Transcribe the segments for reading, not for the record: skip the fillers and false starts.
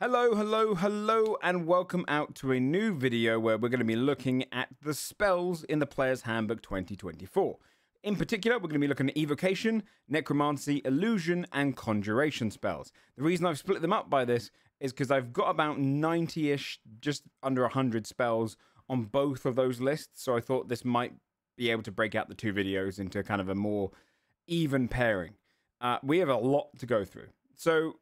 Hello, hello, hello, and welcome out to a new video where we're going to be looking at the spells in the Player's Handbook 2024. In particular, we're going to be looking at Evocation, Necromancy, Illusion, and Conjuration spells. The reason I've split them up by this is because I've got about 90-ish, just under 100 spells on both of those lists, so I thought this might be able to break out the two videos into kind of a more even pairing. We have a lot to go through. So,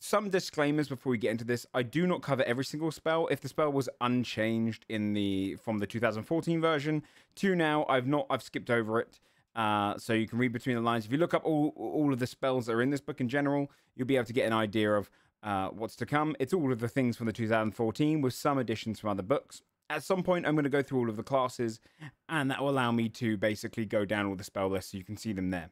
some disclaimers before we get into this. I do not cover every single spell. If the spell was unchanged from the 2014 version to now, I've skipped over it. So you can read between the lines. If you look up all of the spells that are in this book in general, you'll be able to get an idea of what's to come. It's all of the things from the 2014 with some additions from other books. At some point, I'm going to go through all of the classes, and that will allow me to basically go down all the spell lists so you can see them there.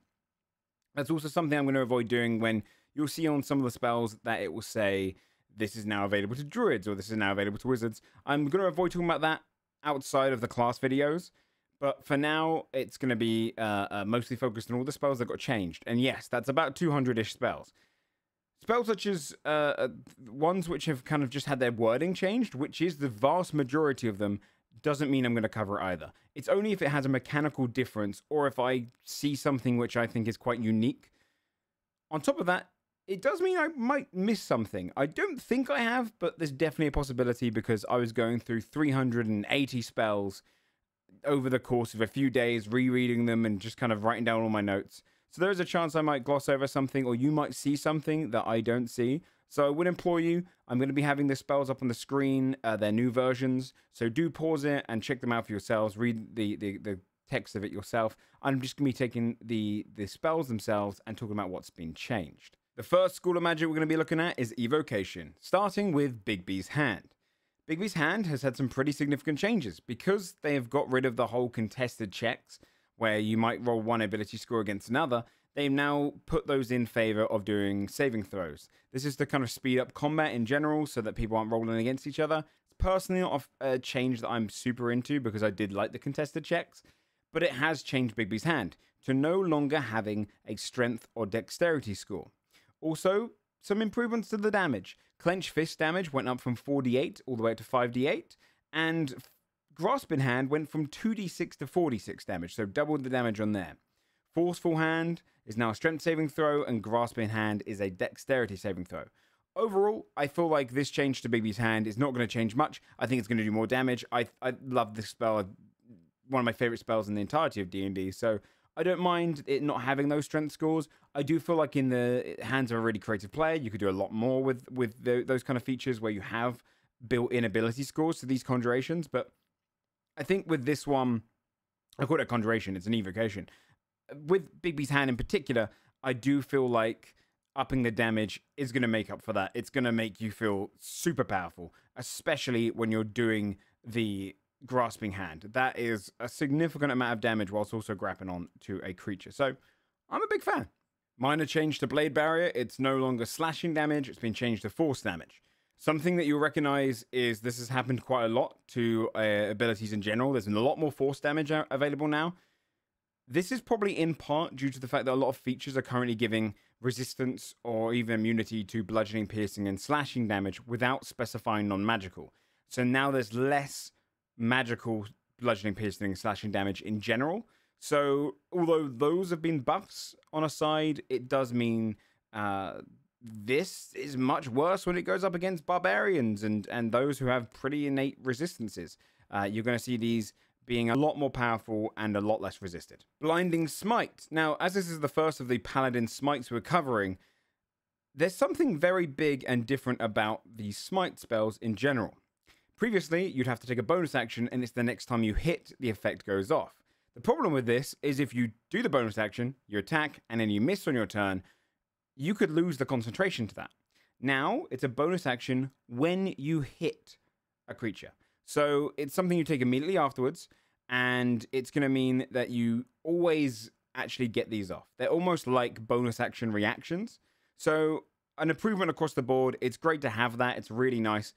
That's also something I'm going to avoid doing when you'll see on some of the spells that it will say this is now available to druids or this is now available to wizards. I'm going to avoid talking about that outside of the class videos, but for now it's going to be mostly focused on all the spells that got changed. And yes, that's about 200-ish spells. Spells such as ones which have kind of just had their wording changed, which is the vast majority of them, doesn't mean I'm going to cover it either. It's only if it has a mechanical difference or if I see something which I think is quite unique. On top of that, it does mean I might miss something. I don't think I have, but there's definitely a possibility because I was going through 380 spells over the course of a few days, rereading them and just kind of writing down all my notes. So there is a chance I might gloss over something or you might see something that I don't see. So I would implore you, I'm going to be having the spells up on the screen, their new versions. So do pause it and check them out for yourselves. Read the text of it yourself. I'm just going to be taking the spells themselves and talking about what's been changed. The first school of magic we're going to be looking at is Evocation, starting with Bigby's Hand. Bigby's Hand has had some pretty significant changes because they have got rid of the whole contested checks where you might roll one ability score against another. They've now put those in favor of doing saving throws. This is to kind of speed up combat in general so that people aren't rolling against each other. It's personally not a change that I'm super into because I did like the contested checks, but it has changed Bigby's Hand to no longer having a strength or dexterity score. Also, some improvements to the damage. Clench Fist damage went up from 4d8 all the way up to 5d8, and Grasp in Hand went from 2d6 to 4d6 damage, so doubled the damage on there. Forceful Hand is now a strength saving throw, and Grasp in Hand is a dexterity saving throw. Overall, I feel like this change to Bigby's Hand is not going to change much. I think it's going to do more damage. I love this spell, one of my favorite spells in the entirety of D&D, so I don't mind it not having those strength scores. I do feel like in the hands of a really creative player, you could do a lot more with those kind of features where you have built-in ability scores to these conjurations, but I think with this one, I call it a conjuration, it's an evocation. With Bigby's Hand in particular, I do feel like upping the damage is going to make up for that. It's going to make you feel super powerful, especially when you're doing the Grasping Hand. That is a significant amount of damage whilst also grappling on to a creature. So I'm a big fan. Minor change to Blade Barrier. It's no longer slashing damage. It's been changed to force damage. Something that you'll recognize is this has happened quite a lot to abilities in general. There's a lot more force damage available now. This is probably in part due to the fact that a lot of features are currently giving resistance or even immunity to bludgeoning, piercing, and slashing damage without specifying non-magical. So now there's less magical bludgeoning, piercing, and slashing damage in general. So although those have been buffs on a side, it does mean this is much worse when it goes up against barbarians and those who have pretty innate resistances. You're going to see these being a lot more powerful and a lot less resisted. Blinding Smite. Now, as this is the first of the Paladin Smites we're covering, there's something very big and different about these Smite spells in general. Previously, you'd have to take a bonus action, and it's the next time you hit, the effect goes off. The problem with this is if you do the bonus action, you attack, and then you miss on your turn, you could lose the concentration to that. Now, it's a bonus action when you hit a creature. So it's something you take immediately afterwards, and it's going to mean that you always actually get these off. They're almost like bonus action reactions. So an improvement across the board. It's great to have that. It's really nice.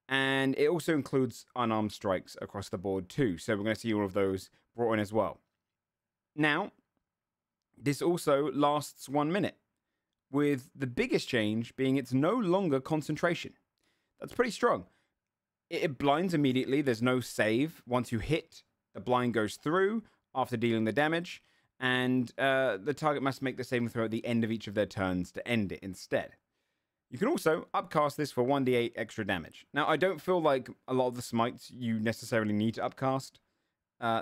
And it also includes unarmed strikes across the board too. So we're going to see all of those brought in as well. Now, this also lasts 1 minute. with the biggest change being it's no longer concentration. That's pretty strong. It blinds immediately. There's no save. Once you hit, the blind goes through after dealing the damage, and the target must make the saving throw at the end of each of their turns to end it instead. You can also upcast this for 1d8 extra damage. Now, I don't feel like a lot of the smites you necessarily need to upcast.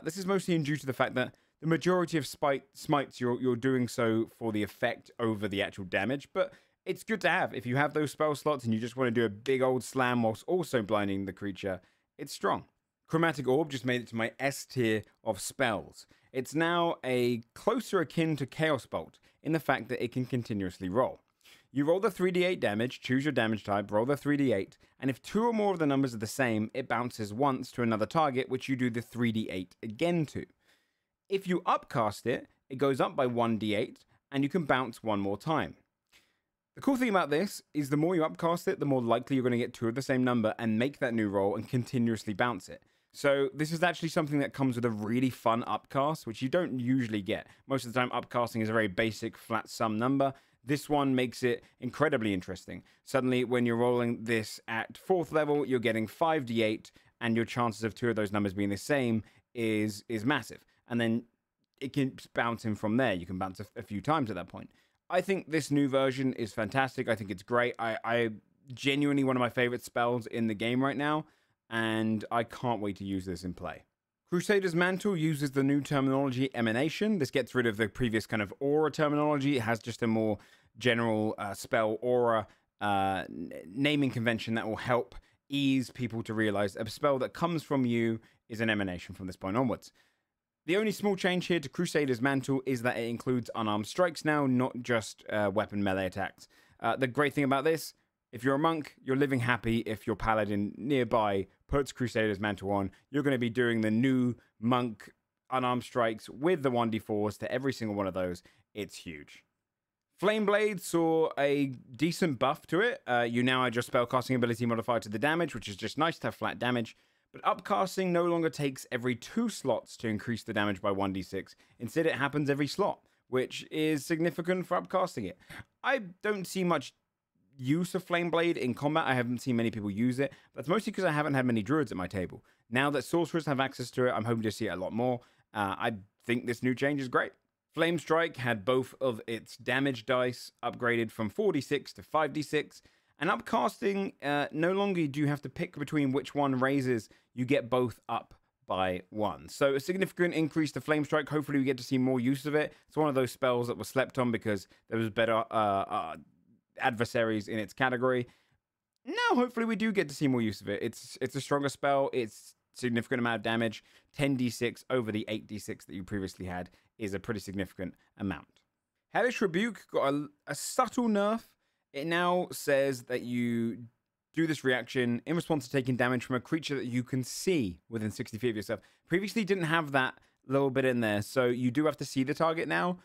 This is mostly due to the fact that the majority of smites you're doing so for the effect over the actual damage, but it's good to have. If you have those spell slots and you just want to do a big old slam whilst also blinding the creature, it's strong. Chromatic Orb just made it to my S tier of spells. It's now a closer akin to Chaos Bolt in the fact that it can continuously roll. You roll the 3d8 damage, choose your damage type, roll the 3d8, and if 2 or more of the numbers are the same, it bounces once to another target, which you do the 3d8 again to. If you upcast it, it goes up by 1d8, and you can bounce one more time. The cool thing about this is the more you upcast it, the more likely you're going to get 2 of the same number and make that new roll and continuously bounce it. So this is actually something that comes with a really fun upcast, which you don't usually get. Most of the time, upcasting is a very basic flat sum number. This one makes it incredibly interesting. Suddenly, when you're rolling this at 4th level, you're getting 5d8, and your chances of 2 of those numbers being the same is massive. And then it can bounce in from there. You can bounce a few times at that point. I think this new version is fantastic. I think it's great. I genuinely one of my favorite spells in the game right now, and I can't wait to use this in play. Crusader's Mantle uses the new terminology Emanation. This gets rid of the previous kind of aura terminology. It has just a more general spell aura naming convention that will help ease people to realize a spell that comes from you is an emanation from this point onwards. The only small change here to Crusader's Mantle is that it includes unarmed strikes now, not just weapon melee attacks. The great thing about this, if you're a monk, you're living happy. If your paladin nearby puts Crusader's Mantle on, you're going to be doing the new monk unarmed strikes with the 1d4s to every single one of those. It's huge. Flameblade saw a decent buff to it. You now adjust spellcasting ability modifier to the damage, which is just nice to have flat damage. But upcasting no longer takes every 2 slots to increase the damage by 1d6. Instead, it happens every slot, which is significant for upcasting it. I don't see much use of Flameblade in combat. I haven't seen many people use it. That's mostly because I haven't had many druids at my table. Now that sorcerers have access to it, I'm hoping to see it a lot more. I think this new change is great. Flame Strike had both of its damage dice upgraded from 4d6 to 5d6. And upcasting, no longer do you have to pick between which one raises. You get both up by 1. So a significant increase to Flame Strike. Hopefully we get to see more use of it. It's one of those spells that was slept on because there was better adversaries in its category. Now hopefully we do get to see more use of it. It's a stronger spell. It's significant amount of damage. 10d6 over the 8d6 that you previously had is a pretty significant amount. Hellish Rebuke got a subtle nerf. It now says that you do this reaction in response to taking damage from a creature that you can see within 60 feet of yourself. Previously didn't have that little bit in there, so you do have to see the target now.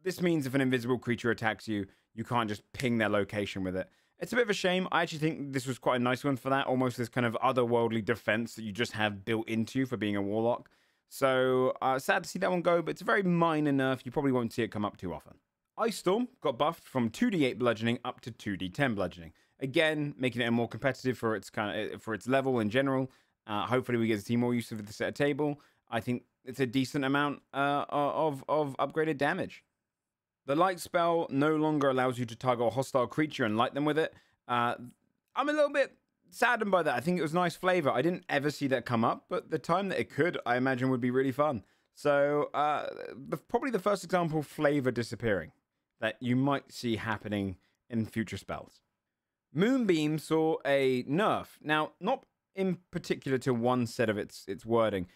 This means if an invisible creature attacks you, you can't just ping their location with it. It's a bit of a shame. I actually think this was quite a nice one for that. Almost this kind of otherworldly defense that you just have built into for being a warlock. So sad to see that one go, but it's a very minor nerf. You probably won't see it come up too often. Ice Storm got buffed from 2d8 bludgeoning up to 2d10 bludgeoning. Again, making it more competitive for its level in general. Hopefully we get to see more use of this at a table. I think it's a decent amount of upgraded damage. The light spell no longer allows you to target a hostile creature and light them with it. I'm a little bit saddened by that. I think it was nice flavor. I didn't ever see that come up, but the time that it could, I imagine would be really fun. So probably the first example of flavor disappearing that you might see happening in future spells. Moonbeam saw a nerf. Now, not in particular to one set of its wording.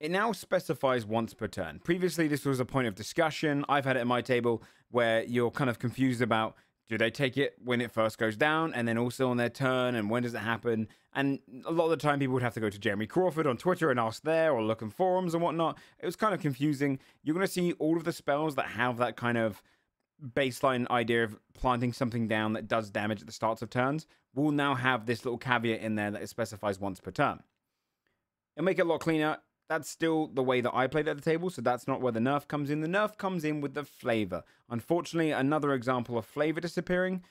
It now specifies once per turn. Previously, this was a point of discussion. I've had it at my table where you're kind of confused about, do they take it when it first goes down and then also on their turn, and when does it happen? And a lot of the time people would have to go to Jeremy Crawford on Twitter and ask there, or look in forums and whatnot. It was kind of confusing. You're going to see all of the spells that have that kind of baseline idea of planting something down that does damage at the starts of turns will now have this little caveat in there that it specifies once per turn. It'll make it a lot cleaner. that's still the way that I played at the table, so that's not where the nerf comes in. The nerf comes in with the flavor. Unfortunately, another example of flavor disappearing.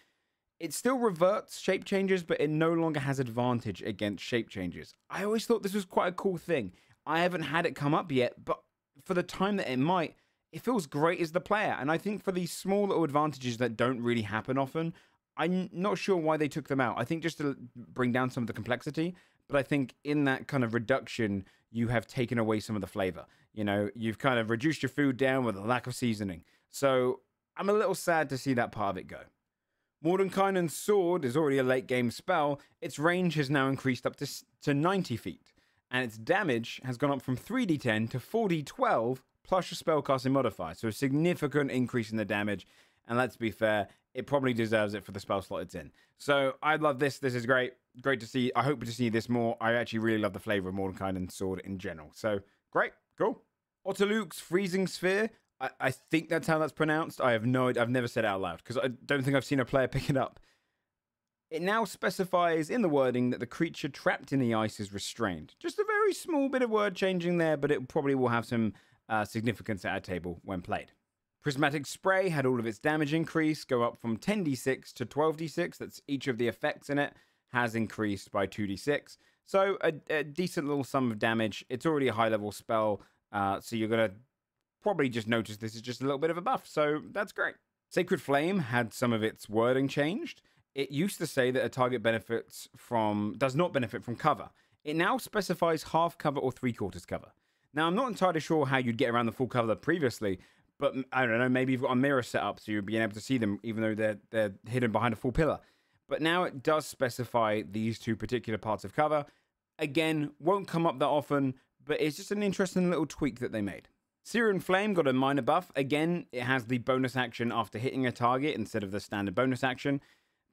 It still reverts shape changes, but it no longer has advantage against shape changes. I always thought this was quite a cool thing. I haven't had it come up yet, but for the time that it might, it feels great as the player. And I think for these small little advantages that don't really happen often, I'm not sure why they took them out. I think just to bring down some of the complexity, but I think in that kind of reduction, you have taken away some of the flavor. You know, you've kind of reduced your food down with a lack of seasoning. So I'm a little sad to see that part of it go. Mordenkainen's sword is already a late game spell. Its range has now increased up to 90 feet. And its damage has gone up from 3d10 to 4d12 plus your spellcasting modifier. So a significant increase in the damage. And let's be fair, it probably deserves it for the spell slot it's in. So I love this. This is great. Great to see. I hope to see this more. I actually really love the flavor of Mordenkainen's sword in general. So great. Cool. Otiluke's Freezing Sphere. I think that's how that's pronounced. I have no idea. I've never said it out loud because I don't think I've seen a player pick it up. It now specifies in the wording that the creature trapped in the ice is restrained. Just a very small bit of word changing there, but it probably will have some significance at our table when played. Prismatic Spray had all of its damage increase go up from 10d6 to 12d6. That's each of the effects in it has increased by 2d6. So a decent little sum of damage. It's already a high level spell, so you're going to probably just notice this is just a little bit of a buff, so that's great. Sacred Flame had some of its wording changed. It used to say that a target does not benefit from cover. It now specifies half cover or 3/4 cover. Now, I'm not entirely sure how you'd get around the full cover previously, but I don't know, maybe you've got a mirror set up so you'll be able to see them even though they're hidden behind a full pillar. But now it does specify these two particular parts of cover. Again, won't come up that often, but it's just an interesting little tweak that they made. Searing Flame got a minor buff. Again, it has the bonus action after hitting a target instead of the standard bonus action.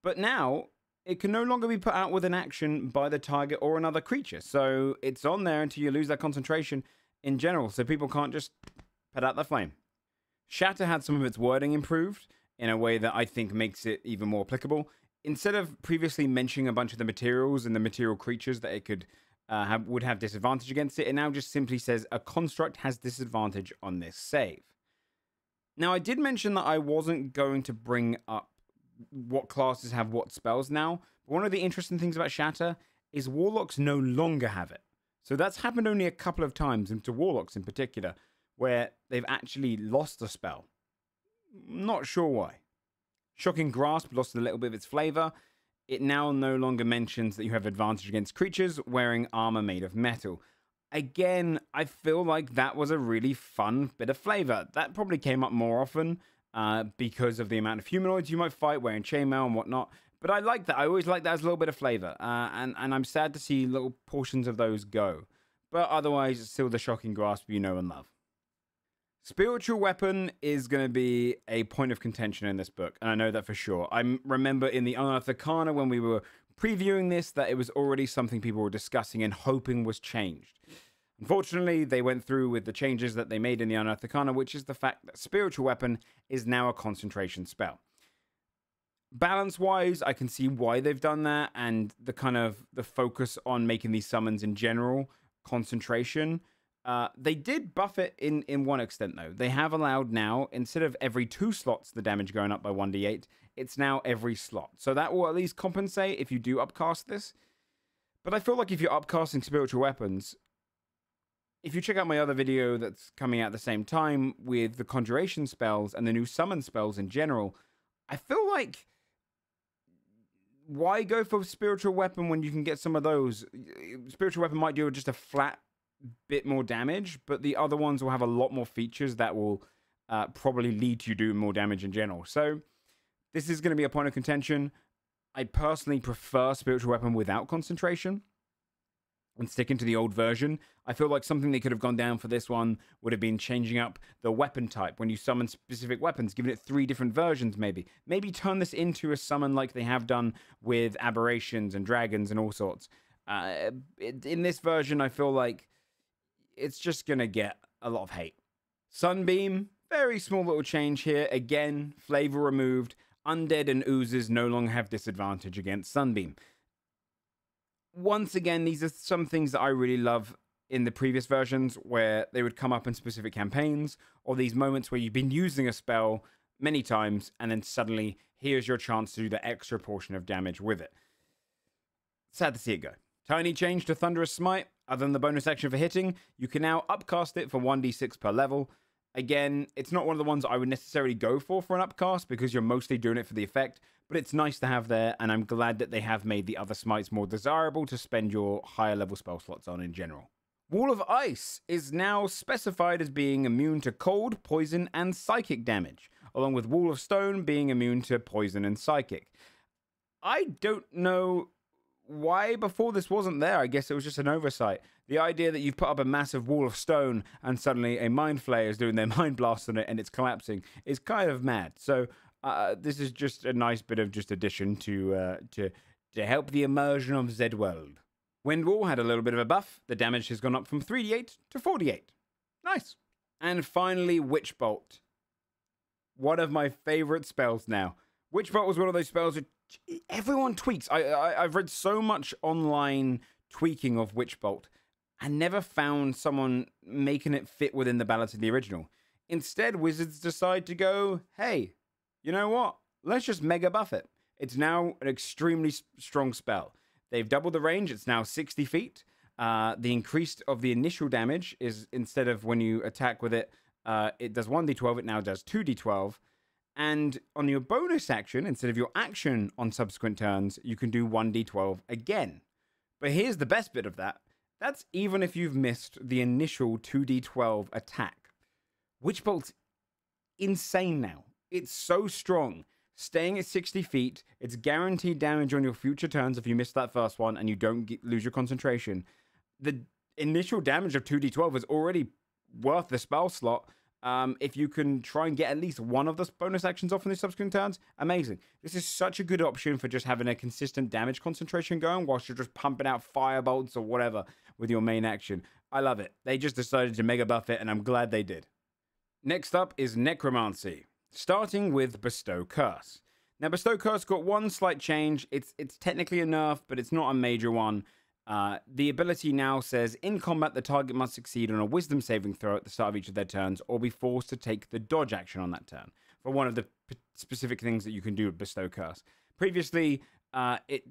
But now, it can no longer be put out with an action by the target or another creature. So it's on there until you lose that concentration in general. So people can't just put out the flame. Shatter had some of its wording improved in a way that I think makes it even more applicable. Instead of previously mentioning a bunch of the materials and the material creatures that it could would have disadvantage against it, it now just simply says a construct has disadvantage on this save. Now, I did mention that I wasn't going to bring up what classes have what spells now, but one of the interesting things about Shatter is Warlocks no longer have it. So that's happened only a couple of times, and to Warlocks in particular, where they've actually lost a spell. Not sure why. Shocking Grasp lost a little bit of its flavor. It now no longer mentions that you have advantage against creatures wearing armor made of metal. Again, I feel like that was a really fun bit of flavor. That probably came up more often because of the amount of humanoids you might fight wearing chainmail and whatnot. But I like that. I always like that as a little bit of flavor. And I'm sad to see little portions of those go. But otherwise, it's still the Shocking Grasp you know and love. Spiritual Weapon is going to be a point of contention in this book, and I know that for sure. I remember in the Unearthed Arcana when we were previewing this that it was already something people were discussing and hoping was changed. Unfortunately, they went through with the changes that they made in the Unearthed Arcana, which is the fact that Spiritual Weapon is now a concentration spell. Balance-wise, I can see why they've done that, and the kind of the focus on making these summons in general concentration. They did buff it in one extent, though. They have allowed now, instead of every 2 slots, the damage going up by 1d8, it's now every slot. So that will at least compensate if you do upcast this. But I feel like if you're upcasting Spiritual Weapons, if you check out my other video that's coming out at the same time with the Conjuration spells and the new summon spells in general, I feel like why go for Spiritual Weapon when you can get some of those? Spiritual Weapon might do just a flat bit more damage, but the other ones will have a lot more features that will probably lead to you doing more damage in general. So this is going to be a point of contention. I personally prefer Spiritual Weapon without concentration and sticking to the old version. I feel like something they could have gone down for this one would have been changing up the weapon type when you summon specific weapons, giving it 3 different versions maybe. Maybe turn this into a summon like they have done with aberrations and dragons and all sorts. In this version, I feel like it's just going to get a lot of hate. Sunbeam, very small little change here. Again, flavor removed. Undead and oozes no longer have disadvantage against Sunbeam. Once again, these are some things that I really love in the previous versions where they would come up in specific campaigns, or these moments where you've been using a spell many times and then suddenly here's your chance to do the extra portion of damage with it. Sad to see it go. Tiny change to Thunderous Smite. Other than the bonus action for hitting, you can now upcast it for 1d6 per level. Again, it's not one of the ones I would necessarily go for an upcast because you're mostly doing it for the effect, but it's nice to have there, and I'm glad that they have made the other smites more desirable to spend your higher level spell slots on in general. Wall of Ice is now specified as being immune to cold, poison, and psychic damage, along with Wall of Stone being immune to poison and psychic. I don't know why before this wasn't there. I guess it was just an oversight. The idea that you've put up a massive wall of stone and suddenly a mind flayer is doing their mind blast on it and it's collapsing is kind of mad. So this is just a nice bit of just addition to help the immersion of Zed World. Windwall had a little bit of a buff. The damage has gone up from 3d8 to 4d8. Nice. And finally, Witch Bolt. One of my favorite spells now. Witch Bolt was one of those spells that everyone tweaks. I've read so much online tweaking of Witch Bolt and never found someone making it fit within the balance of the original. Instead, Wizards decide to go, hey, you know what? Let's just mega buff it. It's now an extremely strong spell. They've doubled the range. It's now 60 feet. The increase of the initial damage is, instead of when you attack with it, it does 1d12. It now does 2d12. And on your bonus action, instead of your action on subsequent turns, you can do 1d12 again. But here's the best bit of that. That's even if you've missed the initial 2d12 attack. Witch Bolt's insane now. It's so strong. Staying at 60 feet, it's guaranteed damage on your future turns if you miss that first one and you don't lose your concentration. The initial damage of 2d12 is already worth the spell slot. If you can try and get at least one of the bonus actions off in the subsequent turns, amazing. This is such a good option for just having a consistent damage concentration going whilst you're just pumping out firebolts or whatever with your main action. I love it. They just decided to mega buff it, and I'm glad they did. Next up is Necromancy, starting with Bestow Curse. Now, Bestow Curse got one slight change. It's technically a nerf, but it's not a major one. The ability now says, in combat, the target must succeed on a wisdom saving throw at the start of each of their turns or be forced to take the dodge action on that turn for one of the specific things that you can do with Bestow Curse. Previously, it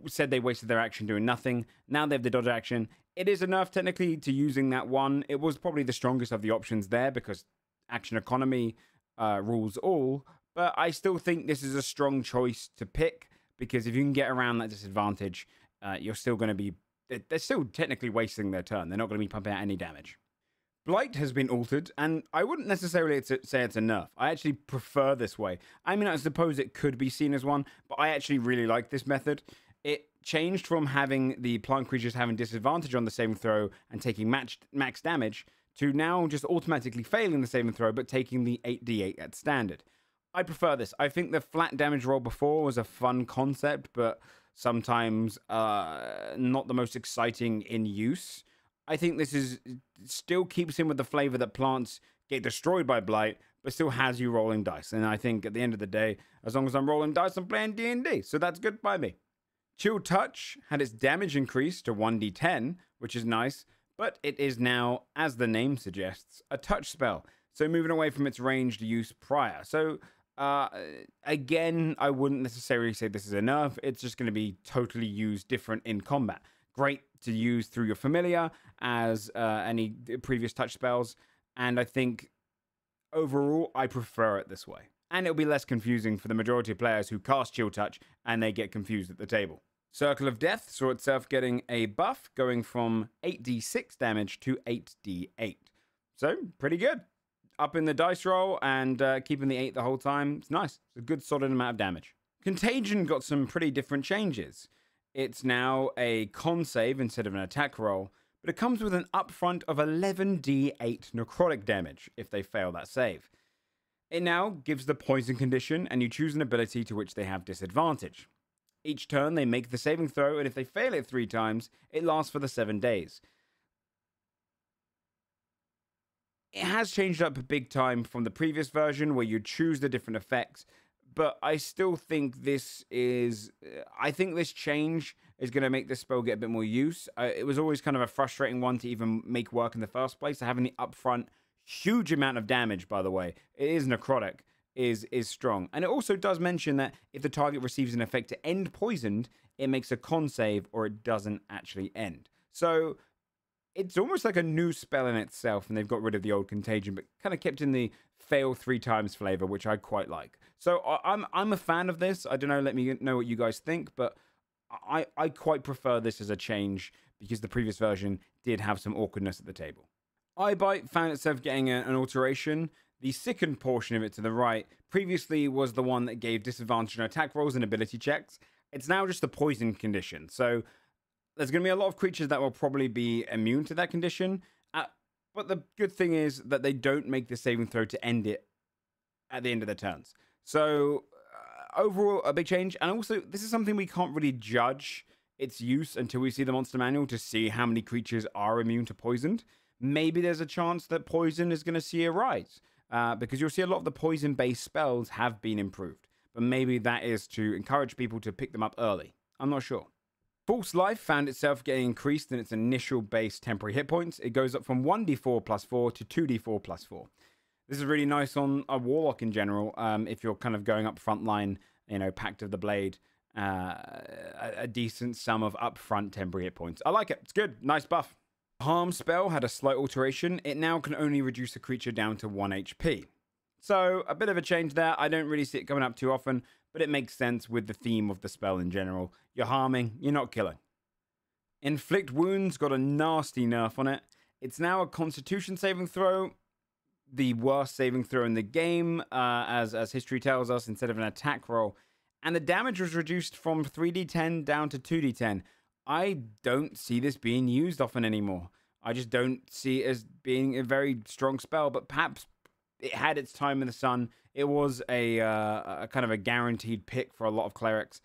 said they wasted their action doing nothing. Now they have the dodge action. It is enough technically to using that one. It was probably the strongest of the options there because action economy rules all, but I still think this is a strong choice to pick because if you can get around that disadvantage, you're still going to be... They're still technically wasting their turn. They're not going to be pumping out any damage. Blight has been altered, and I wouldn't necessarily say it's a nerf. I actually prefer this way. I mean, I suppose it could be seen as one, but I actually really like this method. It changed from having the plant creatures having disadvantage on the saving throw and taking max damage to now just automatically failing the saving throw, but taking the 8d8 at standard. I prefer this. I think the flat damage roll before was a fun concept, but sometimes not the most exciting in use. I think this is still keeps in with the flavor that plants get destroyed by Blight, but still has you rolling dice. And I think at the end of the day, as long as I'm rolling dice, I'm playing D&D, so that's good by me. Chill Touch had its damage increased to 1d10, which is nice, but it is now, as the name suggests, a touch spell, so moving away from its ranged use prior. So again, I wouldn't necessarily say this is a nerf. It's just going to be totally used different in combat. Great to use through your familiar as any previous touch spells, and I think overall I prefer it this way. And it'll be less confusing for the majority of players who cast Chill Touch and they get confused at the table. Circle of Death saw itself getting a buff going from 8d6 damage to 8d8. So, pretty good. Up in the dice roll and keeping the 8 the whole time. It's nice. It's a good solid amount of damage. Contagion got some pretty different changes. It's now a con save instead of an attack roll, but it comes with an upfront of 11d8 necrotic damage if they fail that save. It now gives the poison condition, and you choose an ability to which they have disadvantage. Each turn they make the saving throw, and if they fail it 3 times, it lasts for the 7 days. It has changed up big time from the previous version where you choose the different effects, but I still think this is... I think this change is going to make this spell get a bit more use. It was always kind of a frustrating one to even make work in the first place. So having the upfront huge amount of damage, by the way, it is necrotic, is strong. And it also does mention that if the target receives an effect to end poisoned, it makes a con save or it doesn't actually end. So it's almost like a new spell in itself, and they've got rid of the old contagion, but kind of kept in the fail 3 times flavor, which I quite like. So I'm a fan of this. I don't know, let me know what you guys think, but I quite prefer this as a change because the previous version did have some awkwardness at the table. Eyebite found itself getting an alteration. The second portion of it to the right previously was the one that gave disadvantage on attack rolls and ability checks. It's now just the poison condition. So there's going to be a lot of creatures that will probably be immune to that condition. But the good thing is that they don't make the saving throw to end it at the end of their turns. So overall, a big change. And also, this is something we can't really judge its use until we see the monster manual to see how many creatures are immune to poisoned. Maybe there's a chance that poison is going to see a rise. Because you'll see a lot of the poison-based spells have been improved. But maybe that is to encourage people to pick them up early. I'm not sure. False Life found itself getting increased in its initial base temporary hit points. It goes up from 1d4 plus 4 to 2d4 plus 4. This is really nice on a Warlock in general. If you're kind of going up front line, you know, Pact of the Blade, a decent sum of upfront temporary hit points. I like it. It's good. Nice buff. Harm spell had a slight alteration. It now can only reduce a creature down to 1 HP. So a bit of a change there. I don't really see it coming up too often, but it makes sense with the theme of the spell in general. You're harming, you're not killing. Inflict Wounds got a nasty nerf on it. It's now a Constitution saving throw, the worst saving throw in the game, as history tells us, instead of an attack roll. And the damage was reduced from 3d10 down to 2d10. I don't see this being used often anymore. I just don't see it as being a very strong spell, but perhaps it had its time in the sun. It was a kind of a guaranteed pick for a lot of clerics.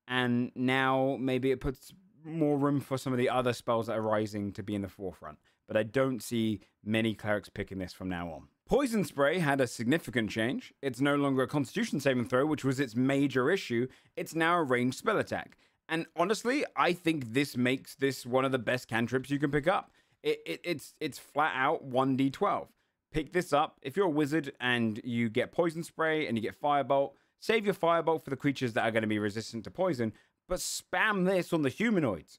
And now maybe it puts more room for some of the other spells that are rising to be in the forefront. But I don't see many clerics picking this from now on. Poison Spray had a significant change. It's no longer a Constitution saving throw, which was its major issue. It's now a ranged spell attack. And honestly, I think this makes this one of the best cantrips you can pick up. It's flat out 1d12. Pick this up. If you're a wizard and you get Poison Spray and you get Firebolt, save your Firebolt for the creatures that are going to be resistant to poison, but spam this on the humanoids.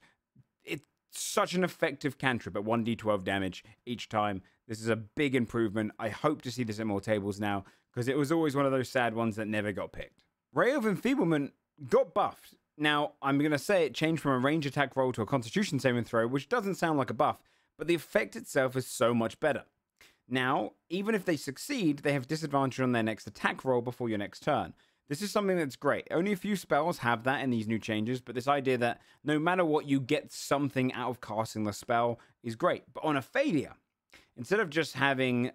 It's such an effective cantrip at 1d12 damage each time. This is a big improvement. I hope to see this at more tables now, because it was always one of those sad ones that never got picked. Ray of Enfeeblement got buffed. Now, I'm going to say it changed from a range attack roll to a Constitution saving throw, which doesn't sound like a buff, but the effect itself is so much better. Now, even if they succeed, they have disadvantage on their next attack roll before your next turn. This is something that's great. Only a few spells have that in these new changes, but this idea that no matter what, you get something out of casting the spell is great. But on a failure, instead of just having,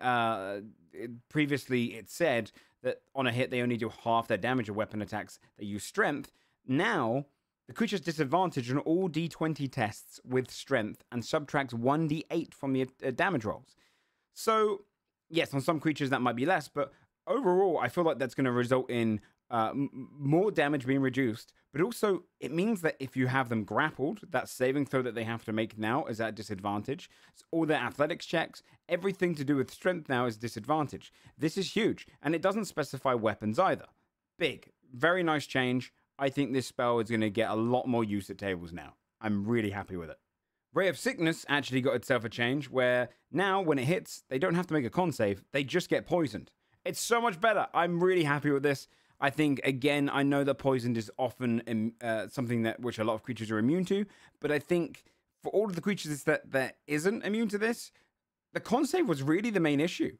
previously it said that on a hit they only do half their damage of weapon attacks that use strength, now the creature's disadvantage on all d20 tests with strength and subtracts 1d8 from the damage rolls. So, yes, on some creatures that might be less, but overall, I feel like that's going to result in more damage being reduced, but also it means that if you have them grappled, that saving throw that they have to make now is at disadvantage. So all their athletics checks, everything to do with strength now is disadvantage. This is huge, and it doesn't specify weapons either. Big, very nice change. I think this spell is going to get a lot more use at tables now. I'm really happy with it. Ray of Sickness actually got itself a change where now when it hits, they don't have to make a con save, they just get poisoned. It's so much better. I'm really happy with this. I think, again, I know that poisoned is often something which a lot of creatures are immune to, but I think for all of the creatures that isn't immune to this, the con save was really the main issue.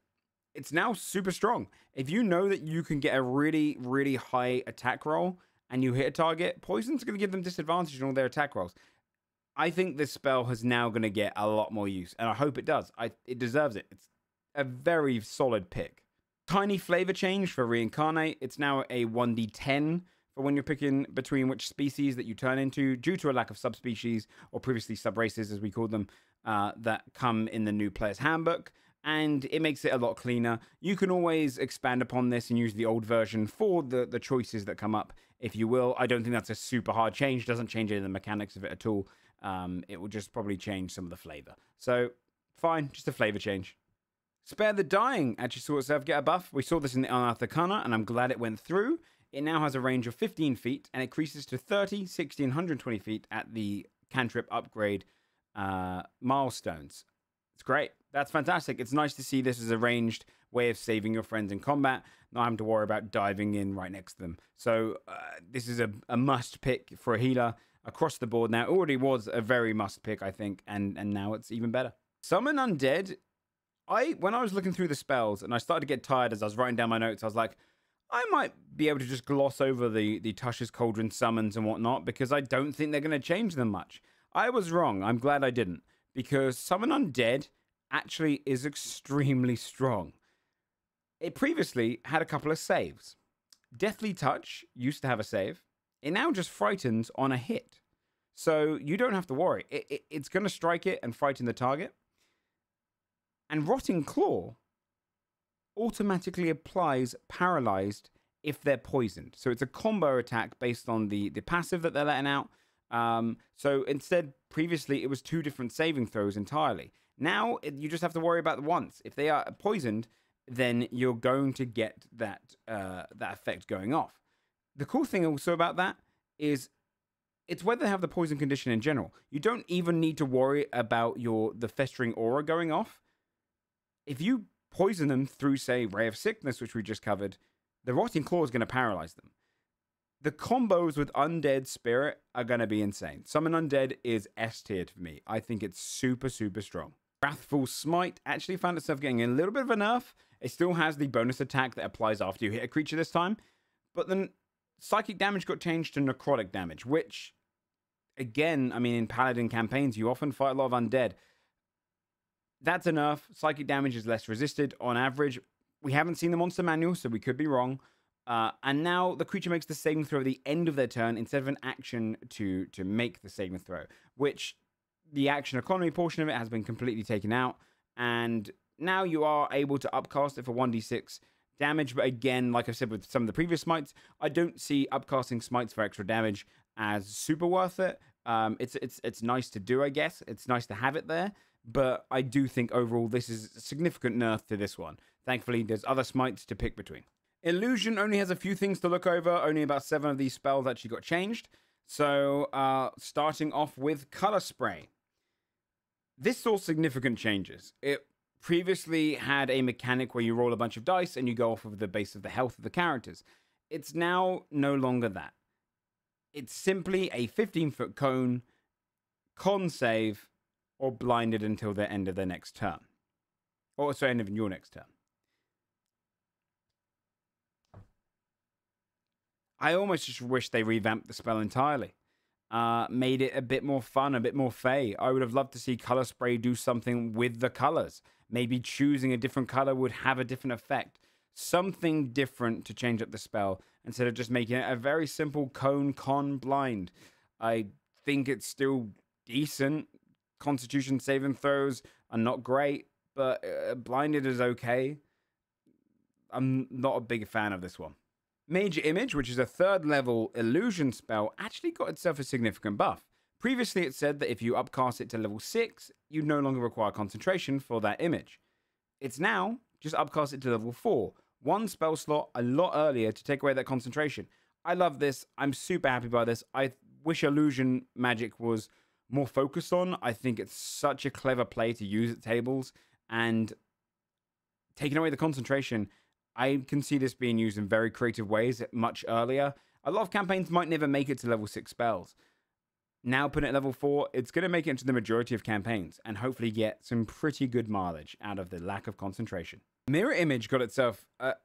It's now super strong. If you know that you can get a really, really high attack roll and you hit a target, poison's going to give them disadvantage on all their attack rolls. I think this spell is now going to get a lot more use, and I hope it does. It deserves it. It's a very solid pick. Tiny flavor change for Reincarnate. It's now a 1d10 for when you're picking between which species that you turn into due to a lack of subspecies or previously subraces, as we called them, that come in the new player's handbook. and it makes it a lot cleaner. You can always expand upon this and use the old version for the choices that come up, if you will. I don't think that's a super hard change. It doesn't change any of the mechanics of it at all. It will just probably change some of the flavor. So, fine, just a flavor change. Spare the Dying actually saw itself get a buff. We saw this in the Unearthed Arcana, and I'm glad it went through. It now has a range of 15 feet, and it increases to 30, 60, and 120 feet at the cantrip upgrade milestones. It's great. That's fantastic. It's nice to see this as a ranged way of saving your friends in combat, not having to worry about diving in right next to them. So this is a must pick for a healer across the board now. It already was a very must pick, I think, and now it's even better. Summon Undead. When I was looking through the spells and I started to get tired as I was writing down my notes, I was like, I might be able to just gloss over the Tush's Cauldron summons and whatnot because I don't think they're going to change them much. I was wrong. I'm glad I didn't, because Summon Undead actually is extremely strong. It previously had a couple of saves. Deathly Touch used to have a save. It now just frightens on a hit. So you don't have to worry. It's going to strike it and frighten the target. And Rotting Claw automatically applies Paralyzed if they're poisoned. So it's a combo attack based on the passive that they're letting out. So instead, previously, it was 2 different saving throws entirely. Now, you just have to worry about the once. If they are poisoned, then you're going to get that effect going off. The cool thing also about that is it's whether they have the poison condition in general. You don't even need to worry about the Festering Aura going off. If you poison them through, say, Ray of Sickness, which we just covered, the Rotting Claw is going to paralyze them. The combos with Undead Spirit are going to be insane. Summon Undead is S-tiered for me. I think it's super, super strong. Wrathful Smite actually found itself getting a little bit of a nerf. It still has the bonus attack that applies after you hit a creature this time. But then psychic damage got changed to necrotic damage, which, again, I mean, in Paladin campaigns, you often fight a lot of undead. That's a nerf. Psychic damage is less resisted on average. We haven't seen the monster manual, so we could be wrong. And now the creature makes the saving throw at the end of their turn instead of an action to make the saving throw, which the action economy portion of it has been completely taken out. And now you are able to upcast it for 1d6 damage. But again, like I said with some of the previous smites, I don't see upcasting smites for extra damage as super worth it. It's nice to do, I guess. It's nice to have it there. But I do think overall this is a significant nerf to this one. Thankfully, there's other smites to pick between. Illusion only has a few things to look over. Only about 7 of these spells actually got changed. So, starting off with Color Spray. This saw significant changes. It previously had a mechanic where you roll a bunch of dice and you go off of the base of the health of the characters. It's now no longer that. It's simply a 15-foot cone, con save, or blinded until the end of their next turn. Or, sorry, end of your next turn. I almost just wish they revamped the spell entirely. Made it a bit more fun, a bit more fey. I would have loved to see Color Spray do something with the colors. Maybe choosing a different color would have a different effect. Something different to change up the spell instead of just making it a very simple cone, con, blind. I think it's still decent. Constitution saving throws are not great, but blinded is okay. I'm not a big fan of this one. Major Image, which is a 3rd level illusion spell, actually got itself a significant buff. Previously, it said that if you upcast it to level 6, you no longer require concentration for that image. It's now just upcast it to level 4. 1 spell slot a lot earlier to take away that concentration. I love this. I'm super happy by this. I wish illusion magic was more focused on. I think it's such a clever play to use at tables, and taking away the concentration, I can see this being used in very creative ways much earlier. A lot of campaigns might never make it to level 6 spells. Now putting it at level 4, it's going to make it into the majority of campaigns and hopefully get some pretty good mileage out of the lack of concentration. Mirror Image got itself a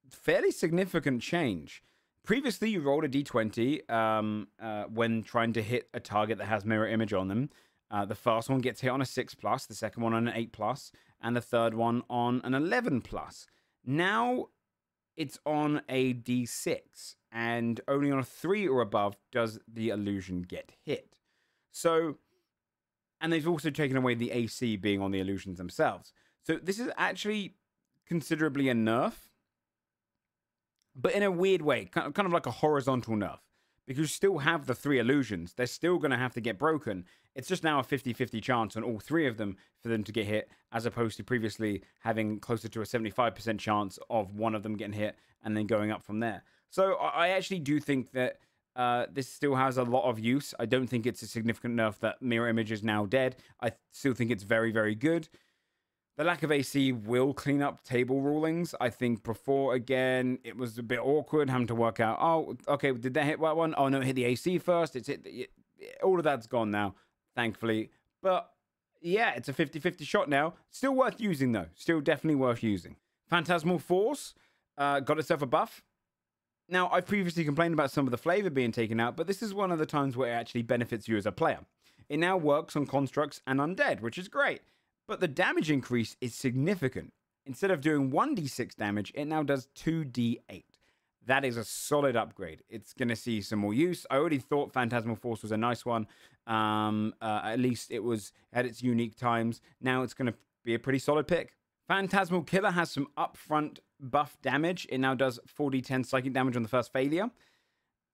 fairly significant change. Previously, you rolled a d20 when trying to hit a target that has Mirror Image on them. The first one gets hit on a 6+, the second one on an 8+, and the third one on an 11+. Now it's on a d6, and only on a 3 or above does the illusion get hit. So, and they've also taken away the AC being on the illusions themselves. So this is actually considerably a nerf, but in a weird way, kind of like a horizontal nerf. Because you still have the 3 illusions. They're still going to have to get broken. It's just now a 50-50 chance on all 3 of them for them to get hit, as opposed to previously having closer to a 75% chance of one of them getting hit and then going up from there. So I actually do think that this still has a lot of use. I don't think it's a significant nerf that Mirror Image is now dead. I still think it's very, very good. The lack of AC will clean up table rulings. I think before, again, it was a bit awkward having to work out, oh, okay, did that hit that one? Oh, no, it hit the AC first. All of that's gone now, thankfully. But, yeah, it's a 50-50 shot now. Still worth using, though. Still definitely worth using. Phantasmal Force got itself a buff. Now, I've previously complained about some of the flavor being taken out, but this is one of the times where it actually benefits you as a player. It now works on constructs and undead, which is great. But the damage increase is significant. Instead of doing 1d6 damage, it now does 2d8. That is a solid upgrade. It's going to see some more use. I already thought Phantasmal Force was a nice one. At least it was at its unique times. Now it's going to be a pretty solid pick. Phantasmal Killer has some upfront buff damage. It now does 4d10 psychic damage on the first failure.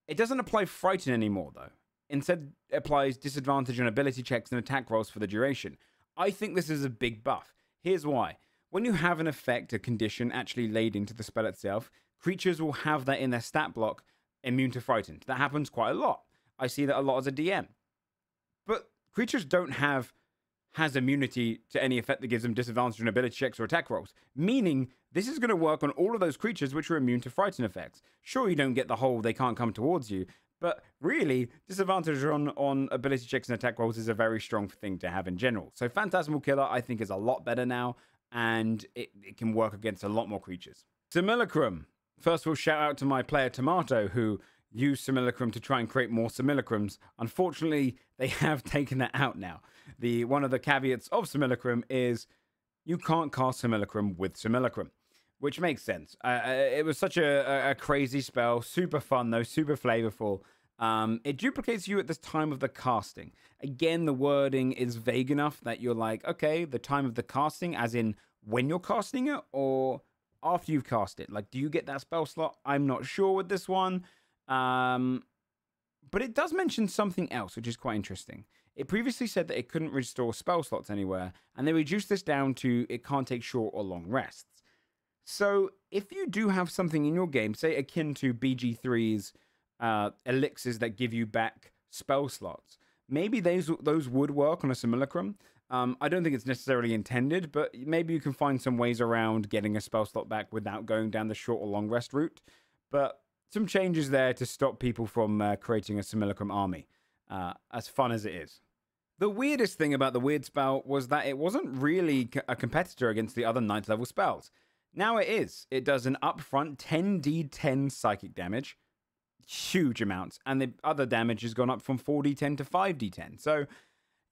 It doesn't apply Frighten anymore, though. Instead, it applies disadvantage on ability checks and attack rolls for the duration. I think this is a big buff. Here's why. When you have an effect, a condition actually laid into the spell itself, creatures will have that in their stat block, immune to Frightened. That happens quite a lot. I see that a lot as a DM. But creatures don't have has immunity to any effect that gives them disadvantage on ability checks or attack rolls. Meaning, this is going to work on all of those creatures which are immune to Frighten effects. Sure, you don't get the whole they can't come towards you, but really, disadvantage on ability checks and attack rolls is a very strong thing to have in general. So Phantasmal Killer, I think, is a lot better now, and it can work against a lot more creatures. Simulacrum. First of all, shout out to my player Tomato, who used Simulacrum to try and create more Simulacrums. Unfortunately, they have taken that out now. One of the caveats of Simulacrum is you can't cast Simulacrum with Simulacrum, which makes sense. It was such a crazy spell. Super fun, though. Super flavorful. It duplicates you at the time of the casting. Again, the wording is vague enough that you're like, okay, the time of the casting, as in when you're casting it, or after you've cast it. Like, do you get that spell slot? I'm not sure with this one. But it does mention something else, which is quite interesting. It previously said that it couldn't restore spell slots anywhere, and they reduced this down to it can't take short or long rests. So if you do have something in your game, say akin to BG3's elixirs that give you back spell slots, maybe those would work on a Simulacrum. I don't think it's necessarily intended, but maybe you can find some ways around getting a spell slot back without going down the short or long rest route. But some changes there to stop people from creating a Simulacrum army, as fun as it is. The weirdest thing about the weird spell was that it wasn't really a competitor against the other 9th level spells. Now it is. It does an upfront 10d10 psychic damage, huge amounts, and the other damage has gone up from 4d10 to 5d10. So,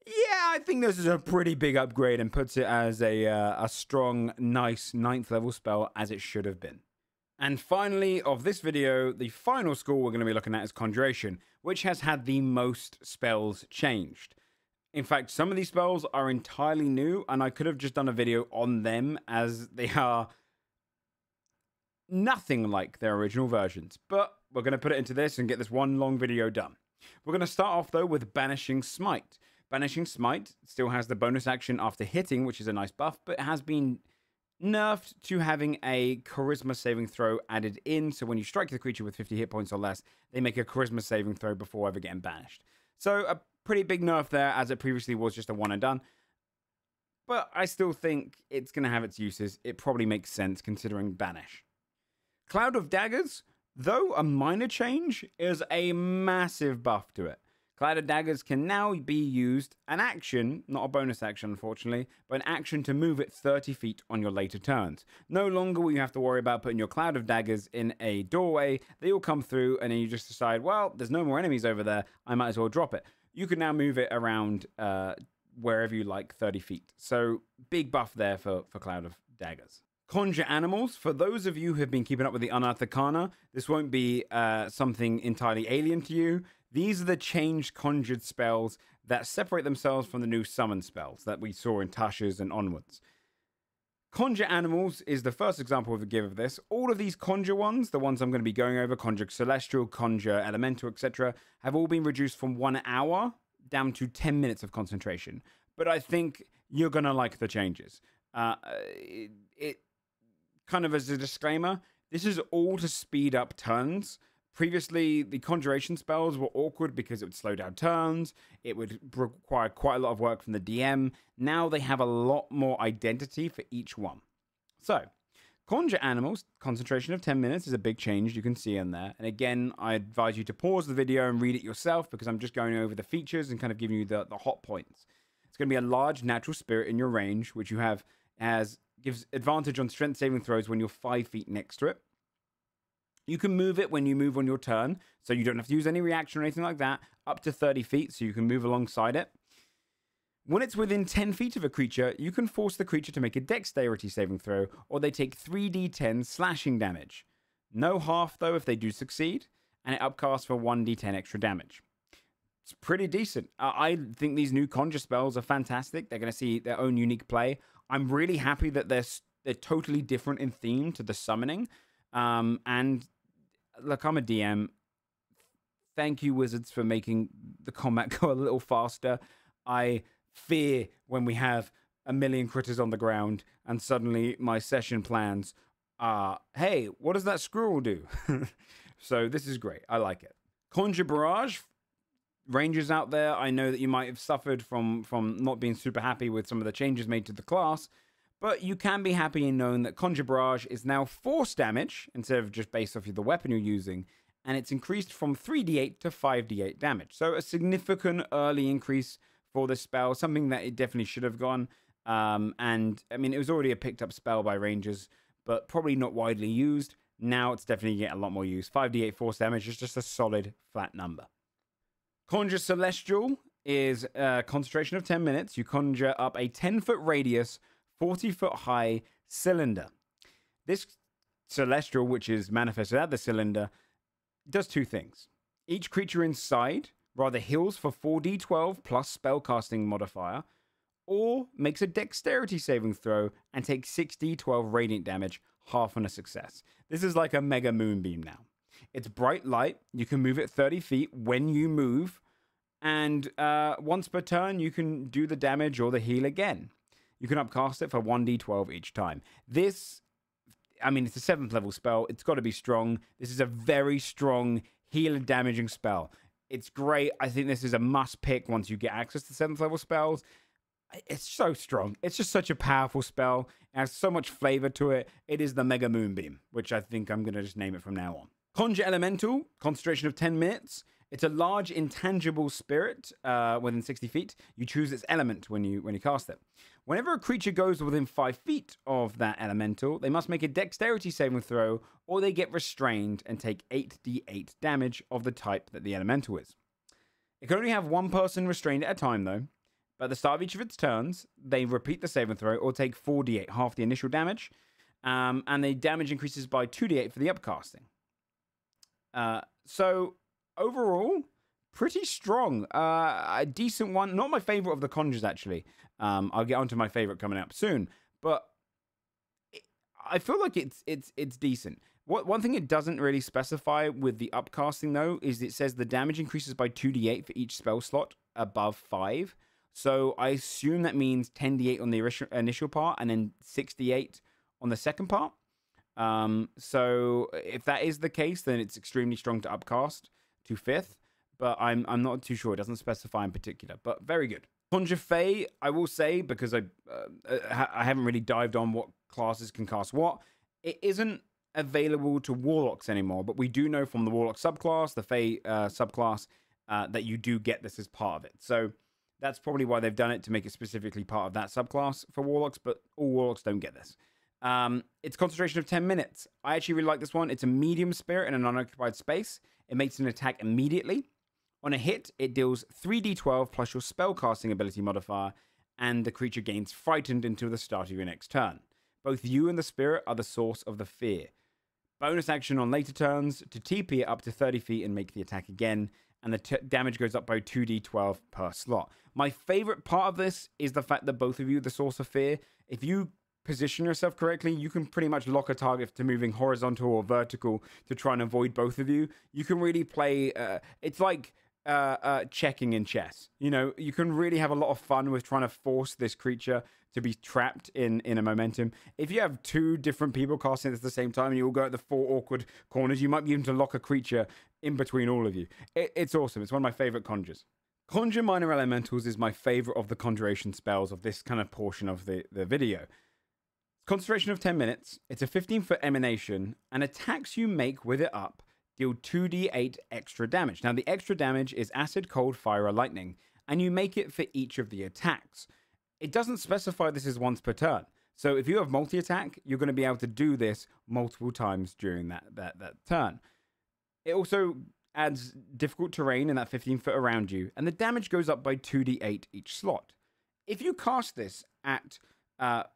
yeah, I think this is a pretty big upgrade and puts it as a strong, nice 9th level spell as it should have been. And finally, of this video, the final school we're going to be looking at is Conjuration, which has had the most spells changed. In fact, some of these spells are entirely new, and I could have just done a video on them as they are nothing like their original versions. But we're going to put it into this and get this one long video done. We're going to start off, though, with Banishing Smite. Banishing Smite still has the bonus action after hitting, which is a nice buff, but it has been nerfed to having a charisma saving throw added in. So when you strike the creature with 50 hit points or less, they make a charisma saving throw before ever getting banished. So a pretty big nerf there, as it previously was just a one and done. But I still think it's going to have its uses. It probably makes sense considering banish. Cloud of Daggers, though a minor change, is a massive buff to it. Cloud of Daggers can now be used, an action, not a bonus action unfortunately, but an action to move it 30 feet on your later turns. No longer will you have to worry about putting your Cloud of Daggers in a doorway. They all come through and then you just decide, well, there's no more enemies over there, I might as well drop it. You can now move it around wherever you like, 30 feet. So big buff there for Cloud of Daggers. Conjure Animals, for those of you who have been keeping up with the Unearthed Arcana, this won't be something entirely alien to you. These are the changed conjured spells that separate themselves from the new summon spells that we saw in Tasha's and onwards. Conjure Animals is the first example of give of this. All of these Conjure ones, the ones I'm going to be going over, Conjure Celestial, Conjure Elemental, etc., have all been reduced from 1 hour down to 10 minutes of concentration. But I think you're going to like the changes. It kind of as a disclaimer, this is all to speed up turns. Previously, the Conjuration spells were awkward because it would slow down turns. It would require quite a lot of work from the DM. Now they have a lot more identity for each one. So, Conjure Animals, concentration of 10 minutes is a big change you can see in there. And again, I advise you to pause the video and read it yourself because I'm just going over the features and kind of giving you the hot points. It's going to be a large natural spirit in your range, which you have gives advantage on strength saving throws when you're 5 feet next to it. You can move it when you move on your turn, so you don't have to use any reaction or anything like that, up to 30 feet, so you can move alongside it. When it's within 10 feet of a creature, you can force the creature to make a dexterity saving throw, or they take 3d10 slashing damage. No half, though, if they do succeed, and it upcasts for 1d10 extra damage. It's pretty decent. I think these new Conjure spells are fantastic. They're going to see their own unique play. I'm really happy that they're totally different in theme to the summoning. And look, I'm a DM. Thank you, Wizards, for making the combat go a little faster. I fear when we have a million critters on the ground and suddenly my session plans are, hey, what does that squirrel do? So this is great. I like it. Conjure Barrage. Rangers out there, I know that you might have suffered from not being super happy with some of the changes made to the class. But you can be happy in knowing that Conjure Barrage is now force damage instead of just based off of the weapon you're using. And it's increased from 3d8 to 5d8 damage. So a significant early increase for this spell. Something that it definitely should have gone. And I mean, it was already a picked up spell by Rangers, but probably not widely used. Now it's definitely getting a lot more use. 5d8 force damage is just a solid flat number. Conjure Celestial is a concentration of 10 minutes. You conjure up a 10-foot radius 40-foot high cylinder. This Celestial, which is manifested at the cylinder, does two things. Each creature inside rather heals for 4d12 plus spellcasting modifier, or makes a dexterity saving throw and takes 6d12 radiant damage, half on a success. This is like a mega moonbeam now. It's bright light. You can move it 30 feet when you move, and once per turn, you can do the damage or the heal again. You can upcast it for 1d12 each time. This, I mean, it's a 7th level spell. It's got to be strong. This is a very strong heal and damaging spell. It's great. I think this is a must pick once you get access to 7th level spells. It's so strong. It's just such a powerful spell. It has so much flavor to it. It is the Mega Moonbeam, which I think I'm going to just name it from now on. Conjure Elemental, concentration of 10 minutes. It's a large intangible spirit within 60 feet. You choose its element when you cast it. Whenever a creature goes within 5 feet of that elemental, they must make a dexterity saving throw, or they get restrained and take 8d8 damage of the type that the elemental is. It can only have one person restrained at a time, though. But at the start of each of its turns, they repeat the saving throw or take 4d8, half the initial damage, and the damage increases by 2d8 for the upcasting. So overall, pretty strong. A decent one. Not my favorite of the conjures, actually. I'll get onto my favorite coming up soon. But I feel like it's decent. One thing it doesn't really specify with the upcasting, though, is it says the damage increases by 2d8 for each spell slot above 5. So I assume that means 10d8 on the initial part and then 6d8 on the second part. So if that is the case, then it's extremely strong to upcast to 5th. But I'm not too sure. It doesn't specify in particular, but very good. Conjure Fey, I will say, because I haven't really dived on what classes can cast what. It isn't available to Warlocks anymore, but we do know from the Warlock subclass, the Fey subclass, that you do get this as part of it. So that's probably why they've done it, to make it specifically part of that subclass for Warlocks, but all Warlocks don't get this. It's concentration of 10 minutes. I actually really like this one. It's a medium spirit in an unoccupied space. It makes an attack immediately. On a hit, it deals 3d12 plus your spellcasting ability modifier, and the creature gains frightened until the start of your next turn. Both you and the spirit are the source of the fear. Bonus action on later turns to TP it up to 30 feet and make the attack again, and the damage goes up by 2d12 per slot. My favorite part of this is the fact that both of you are the source of fear. If you position yourself correctly, you can pretty much lock a target to moving horizontal or vertical to try and avoid both of you. You can really play, it's like checking in chess. You know, you can really have a lot of fun with trying to force this creature to be trapped in a momentum. If you have two different people casting at the same time and you all go at the 4 awkward corners, you might be able to lock a creature in between all of you. It's awesome. It's one of my favorite conjures. Conjure Minor Elementals is my favorite of the Conjuration spells of this kind of portion of the video. Concentration of 10 minutes. It's a 15-foot emanation, and attacks you make with it up deal 2d8 extra damage. Now, the extra damage is acid, cold, fire, or lightning, and you make it for each of the attacks. It doesn't specify this is once per turn. So if you have multi-attack, you're going to be able to do this multiple times during that turn. It also adds difficult terrain in that 15-foot around you, and the damage goes up by 2d8 each slot. If you cast this at 6th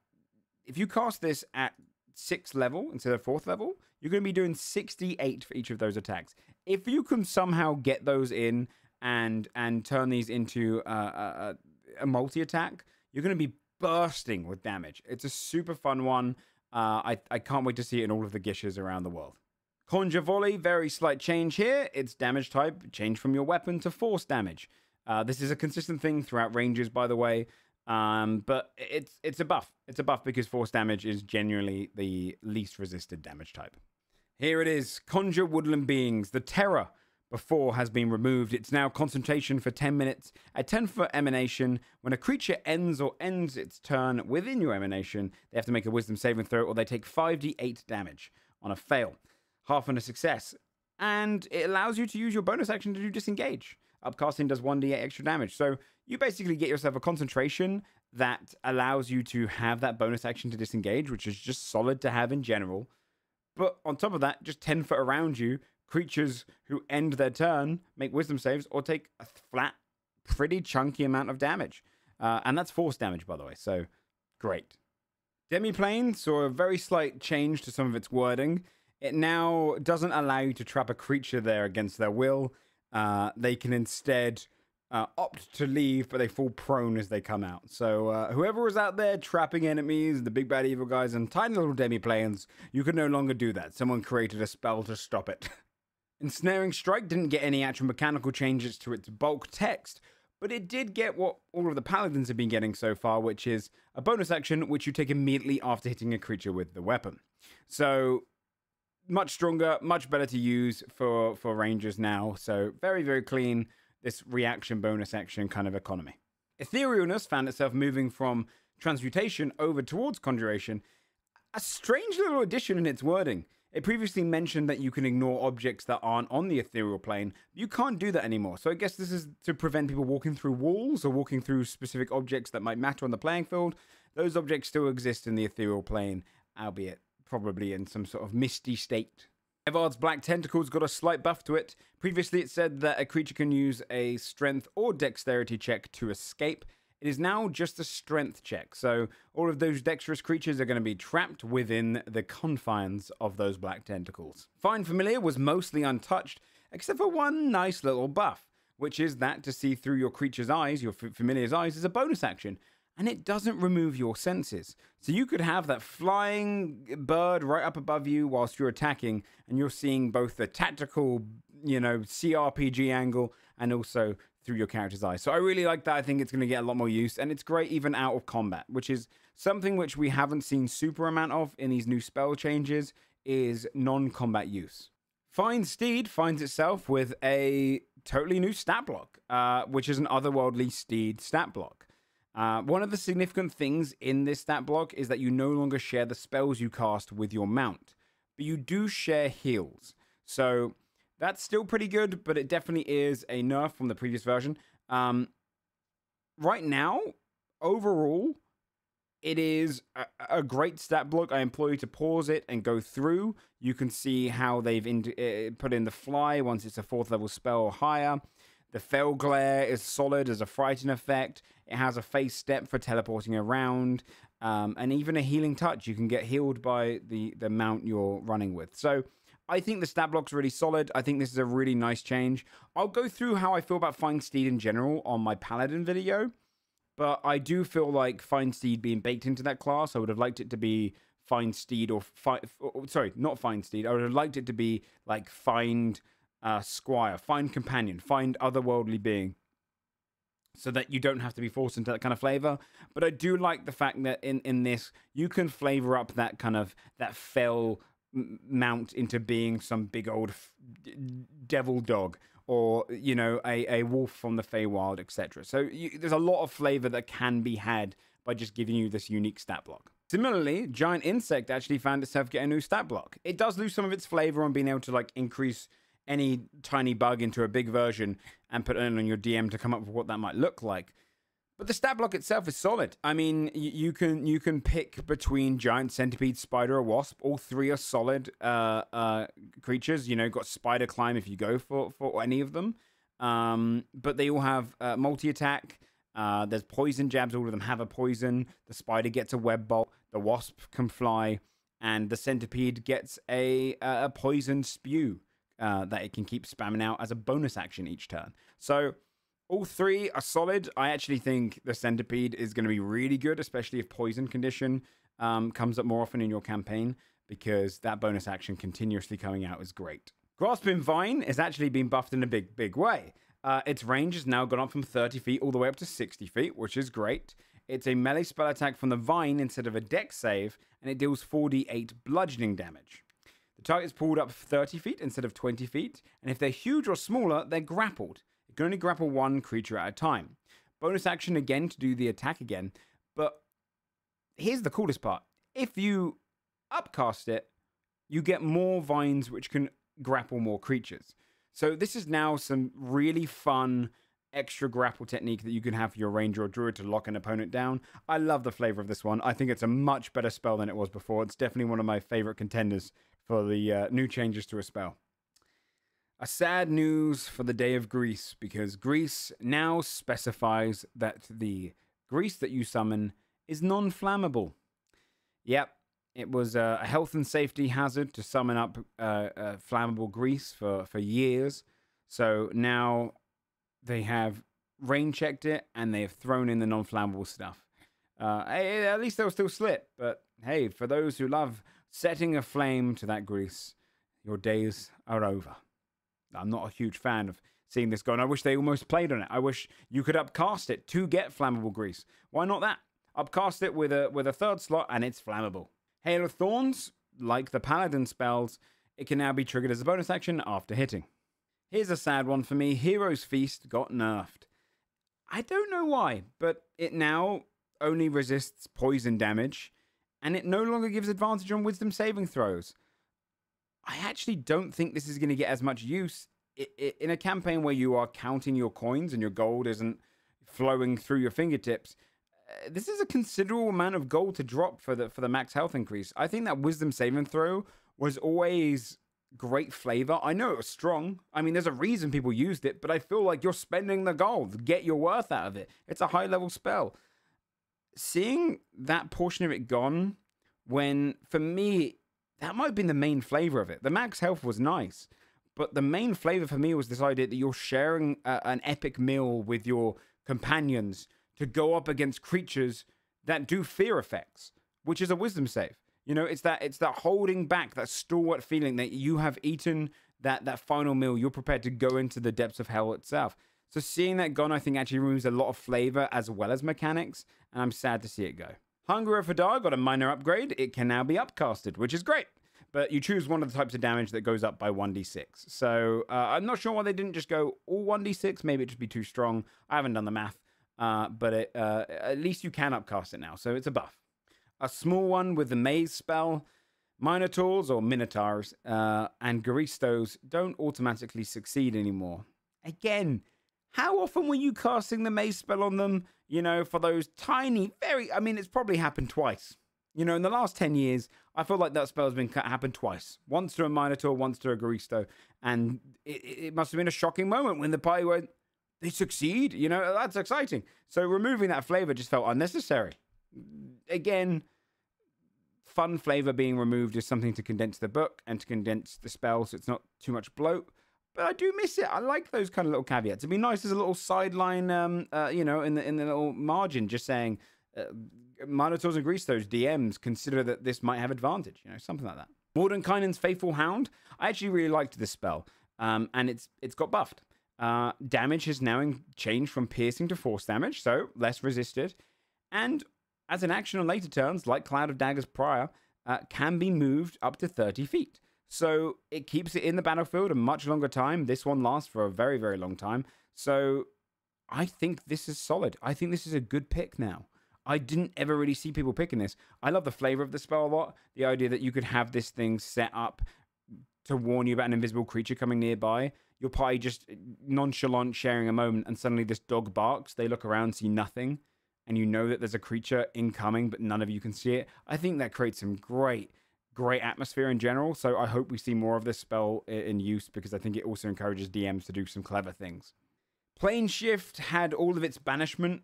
level instead of 4th level, you're going to be doing 68 for each of those attacks. If you can somehow get those in and turn these into a multi-attack, you're going to be bursting with damage. It's a super fun one. I can't wait to see it in all of the gishes around the world. Conjure Volley, very slight change here. Its damage type changed from your weapon to force damage. This is a consistent thing throughout ranges, by the way. But it's a buff. It's a buff because force damage is genuinely the least resisted damage type. Here it is. Conjure Woodland Beings. The terror before has been removed. It's now concentration for 10 minutes. A 10-foot emanation. When a creature ends its turn within your emanation, they have to make a wisdom saving throw or they take 5d8 damage on a fail. Half on a success. And it allows you to use your bonus action to do disengage. Upcasting does 1d8 extra damage. So you basically get yourself a concentration that allows you to have that bonus action to disengage, which is just solid to have in general. But on top of that, just 10 foot around you, creatures who end their turn make wisdom saves or take a flat, pretty chunky amount of damage. And that's force damage, by the way. So great. Demiplane saw a very slight change to some of its wording. It now doesn't allow you to trap a creature there against their will. They can instead opt to leave, but they fall prone as they come out. So whoever was out there trapping enemies, the big bad evil guys, and tiny little demiplanes, you can no longer do that. Someone created a spell to stop it. Ensnaring Strike didn't get any actual mechanical changes to its bulk text, but it did get what all of the paladins have been getting so far, which is a bonus action which you take immediately after hitting a creature with the weapon. So much stronger, much better to use for rangers now. So very, very clean, this reaction bonus action kind of economy. Etherealness found itself moving from transmutation over towards conjuration. A strange little addition in its wording. It previously mentioned that you can ignore objects that aren't on the ethereal plane. You can't do that anymore. So I guess this is to prevent people walking through walls or walking through specific objects that might matter on the playing field. Those objects still exist in the ethereal plane, albeit probably in some sort of misty state. Evard's Black Tentacles got a slight buff to it. Previously it said that a creature can use a strength or dexterity check to escape. It is now just a strength check, so all of those dexterous creatures are going to be trapped within the confines of those Black Tentacles. Find Familiar was mostly untouched, except for one nice little buff, which is that to see through your creature's eyes, your Familiar's eyes, is a bonus action. And it doesn't remove your senses. So you could have that flying bird right up above you whilst you're attacking, and you're seeing both the tactical, CRPG angle and also through your character's eyes. So I really like that. I think it's going to get a lot more use, and it's great even out of combat, which is something which we haven't seen super amount of in these new spell changes, is non-combat use. Find Steed finds itself with a totally new stat block, which is an otherworldly Steed stat block. One of the significant things in this stat block is that you no longer share the spells you cast with your mount, but you do share heals. So that's still pretty good, but it definitely is a nerf from the previous version. Right now, overall, it is a great stat block. I implore you to pause it and go through. You can see how they've put in the fly once it's a 4th level spell or higher. The Fell Glare is solid as a frighten effect. It has a phase step for teleporting around. And even a healing touch. You can get healed by the mount you're running with. So I think the stat block's really solid. I think this is a really nice change. I'll go through how I feel about Find Steed in general on my Paladin video. but I do feel like Find Steed being baked into that class, I would have liked it to be Find Steed sorry, not Find Steed. I would have liked it to be like Find Squire, Find Companion, Find Otherworldly Being, so that you don't have to be forced into that kind of flavor. But I do like the fact that in this, you can flavor up that kind of, that fell mount into being some big old devil dog, or, you know, a wolf from the Feywild, etc. So there's a lot of flavor that can be had by just giving you this unique stat block. Similarly, Giant Insect actually found itself getting a new stat block. It does lose some of its flavor on being able to like increase any tiny bug into a big version and put it on your DM to come up with what that might look like. But the stat block itself is solid. I mean, you can pick between Giant Centipede, Spider, or Wasp. All three are solid creatures. You know, got Spider Climb if you go for any of them. But they all have multi-attack. There's poison jabs. All of them have a poison. The Spider gets a web bolt. The Wasp can fly. And the Centipede gets a poison spew that it can keep spamming out as a bonus action each turn. So all three are solid. I actually think the Centipede is going to be really good, especially if Poison Condition comes up more often in your campaign, because that bonus action continuously coming out is great. Grasping Vine has actually been buffed in a big way. Its range has now gone up from 30 feet all the way up to 60 feet, which is great. It's a melee spell attack from the Vine instead of a dex save, and it deals 4d8 bludgeoning damage. The target's pulled up 30 feet instead of 20 feet, and if they're huge or smaller, they're grappled. You can only grapple one creature at a time. Bonus action again to do the attack again, but here's the coolest part. If you upcast it, you get more vines which can grapple more creatures. So this is now some really fun extra grapple technique that you can have for your ranger or druid to lock an opponent down. I love the flavor of this one. I think it's a much better spell than it was before. It's definitely one of my favorite contenders for the new changes to a spell. A sad news for the Day of Grease, because Grease now specifies that the grease that you summon is non-flammable. Yep, it was a health and safety hazard to summon up flammable grease for years. So now they have rain checked it and they have thrown in the non-flammable stuff. At least they'll still slip. But hey, for those who love setting a flame to that grease, your days are over. I'm not a huge fan of seeing this go, and I wish they almost played on it. I wish you could upcast it to get flammable grease. Why not that? Upcast it with a third slot, and it's flammable. Hail of Thorns, like the Paladin spells, it can now be triggered as a bonus action after hitting. Here's a sad one for me. Hero's Feast got nerfed. I don't know why, but it now only resists poison damage, and it no longer gives advantage on wisdom saving throws. I actually don't think this is going to get as much use in a campaign where you are counting your coins and your gold isn't flowing through your fingertips. This is a considerable amount of gold to drop for the max health increase. I think that wisdom saving throw was always great flavor. I know it was strong. I mean, there's a reason people used it, but I feel like you're spending the gold. Get your worth out of it. It's a high level spell. Seeing that portion of it gone, when, for me, that might have been the main flavor of it. The max health was nice, but the main flavor for me was this idea that you're sharing an epic meal with your companions to go up against creatures that do fear effects, which is a wisdom save. You know, it's that holding back, that stalwart feeling that you have eaten that final meal. You're prepared to go into the depths of hell itself. So seeing that gone, I think actually removes a lot of flavor as well as mechanics, and I'm sad to see it go. Hunger of Hadar got a minor upgrade. It can now be upcasted, which is great. But you choose one of the types of damage that goes up by 1d6. So I'm not sure why they didn't just go all 1d6. Maybe it'd just be too strong. I haven't done the math. But at least you can upcast it now. So it's a buff. A small one with the Maze spell. Minotaurs or Minotaurs and Garistos don't automatically succeed anymore. Again, how often were you casting the Maze spell on them? You know, for those tiny, I mean, it's probably happened twice. You know, in the last 10 years, I feel like that spell has happened twice. Once to a Minotaur, once to a Garisto. And it must have been a shocking moment when the party went, they succeed. You know, that's exciting. So removing that flavor just felt unnecessary. Again, fun flavor being removed is something to condense the book and to condense the spell so it's not too much bloat. but I do miss it. I like those kind of little caveats. It'd be nice as a little sideline, you know, in the little margin, just saying, Minotaurs and Greastos DMs consider that this might have advantage, you know, something like that. Mordenkainen's Faithful Hound. I actually really liked this spell, and it's got buffed. Damage has now changed from piercing to force damage, so less resisted. And as an action on later turns, like Cloud of Daggers prior, can be moved up to 30 feet. So it keeps it in the battlefield a much longer time. This one lasts for a very, very long time. So I think this is solid. I think this is a good pick now. I didn't ever really see people picking this. I love the flavor of the spell a lot. The idea that you could have this thing set up to warn you about an invisible creature coming nearby. You're probably just nonchalant sharing a moment, and suddenly this dog barks. They look around, see nothing, and you know that there's a creature incoming, but none of you can see it. I think that creates some great atmosphere in general. So I hope we see more of this spell in use, because I think it also encourages DMs to do some clever things. Plane Shift had all of its banishment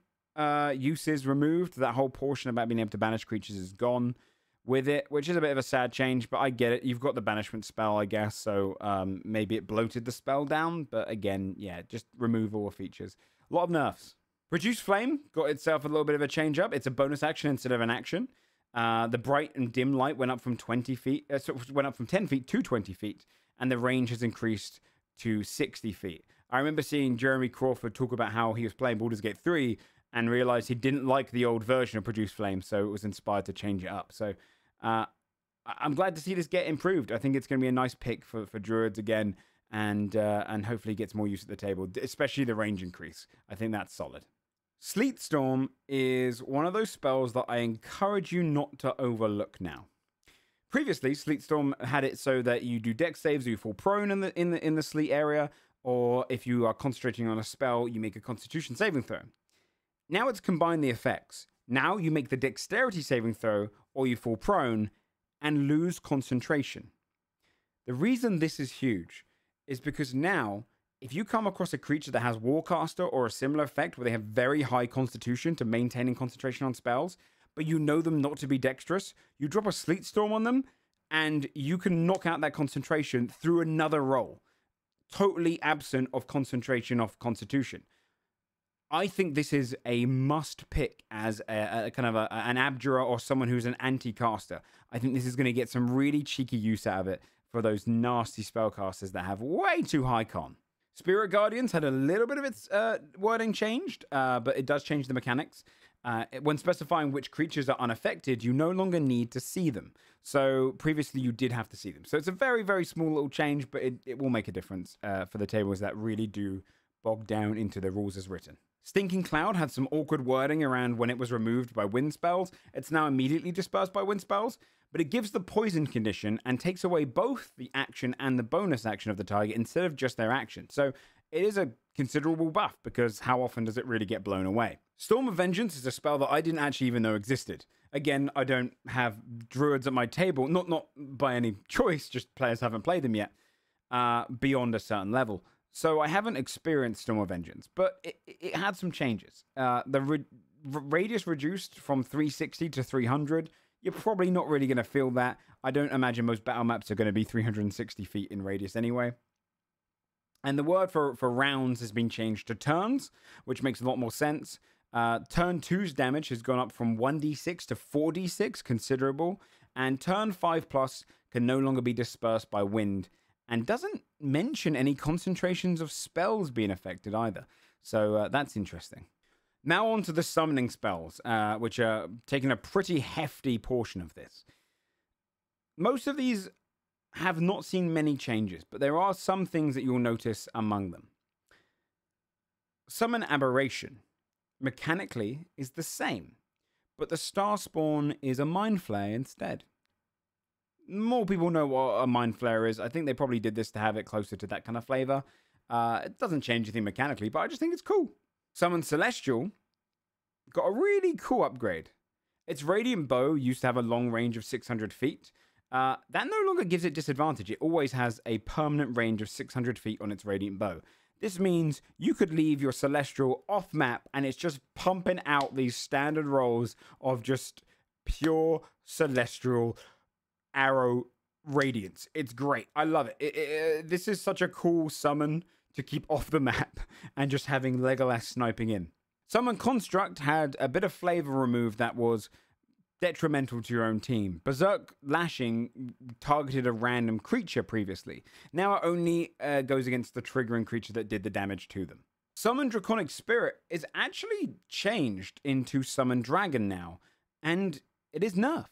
uses removed. That whole portion about being able to banish creatures is gone with it, which is a bit of a sad change, but I get it. You've got the banishment spell, I guess, so maybe it bloated the spell down, but again, yeah, just remove all the features. A lot of nerfs. Produce Flame got itself a little bit of a change up. It's a bonus action instead of an action. The bright and dim light went up from 20 feet, went up from 10 feet to 20 feet, and the range has increased to 60 feet. I remember seeing Jeremy Crawford talk about how he was playing Baldur's Gate 3 and realized he didn't like the old version of Produce Flame, so it was inspired to change it up. So I'm glad to see this get improved. I think it's going to be a nice pick for Druids again, and hopefully gets more use at the table, especially the range increase. I think that's solid. Sleet Storm is one of those spells that I encourage you not to overlook now. Previously, Sleet Storm had it so that you do dex saves or you fall prone in the sleet area, or if you are concentrating on a spell, you make a Constitution saving throw. Now it's combined the effects. Now you make the dexterity saving throw or you fall prone and lose concentration. The reason this is huge is because now, if you come across a creature that has Warcaster or a similar effect where they have very high constitution to maintaining concentration on spells, but you know them not to be dexterous, you drop a Sleet Storm on them and you can knock out that concentration through another roll, totally absent of concentration of constitution. I think this is a must pick as a kind of an Abjurer or someone who's an anti-caster. I think this is going to get some really cheeky use out of it for those nasty spellcasters that have way too high con. Spirit Guardians had a little bit of its wording changed, but it does change the mechanics. When specifying which creatures are unaffected, you no longer need to see them. So previously you did have to see them. So it's a very, very small little change, but it will make a difference for the tables that really do bog down into the rules as written. Stinking Cloud had some awkward wording around when it was removed by wind spells. It's now immediately dispersed by wind spells, but it gives the poison condition and takes away both the action and the bonus action of the target instead of just their action. So it is a considerable buff, because how often does it really get blown away? Storm of Vengeance is a spell that I didn't actually even know existed. Again, I don't have druids at my table, not by any choice, just players haven't played them yet, beyond a certain level. So I haven't experienced Storm of Vengeance, but it had some changes. The radius reduced from 360 to 300. You're probably not really going to feel that. I don't imagine most battle maps are going to be 360 feet in radius anyway. And the word for rounds has been changed to turns, which makes a lot more sense. Turn 2's damage has gone up from 1d6 to 4d6, considerable. And turn 5+ can no longer be dispersed by wind, and doesn't mention any concentrations of spells being affected either. So that's interesting. Now on to the summoning spells, which are taking a pretty hefty portion of this. Most of these have not seen many changes, but there are some things that you'll notice among them. Summon Aberration, mechanically, is the same, but the Star Spawn is a Mind Flare instead. More people know what a Mind Flare is. I think they probably did this to have it closer to that kind of flavor. It doesn't change anything mechanically, but I just think it's cool. Summon Celestial got a really cool upgrade. Its Radiant Bow used to have a long range of 600 feet. That no longer gives it disadvantage. It always has a permanent range of 600 feet on its Radiant Bow. This means you could leave your Celestial off map and it's just pumping out these standard rolls of just pure Celestial arrow Radiance. It's great. I love it. This is such a cool summon to keep off the map and just having Legolas sniping in. Summon Construct had a bit of flavor removed that was detrimental to your own team. Berserk Lashing targeted a random creature previously. Now it only goes against the triggering creature that did the damage to them. Summon Draconic Spirit is actually changed into Summon Dragon now, and it is nerfed.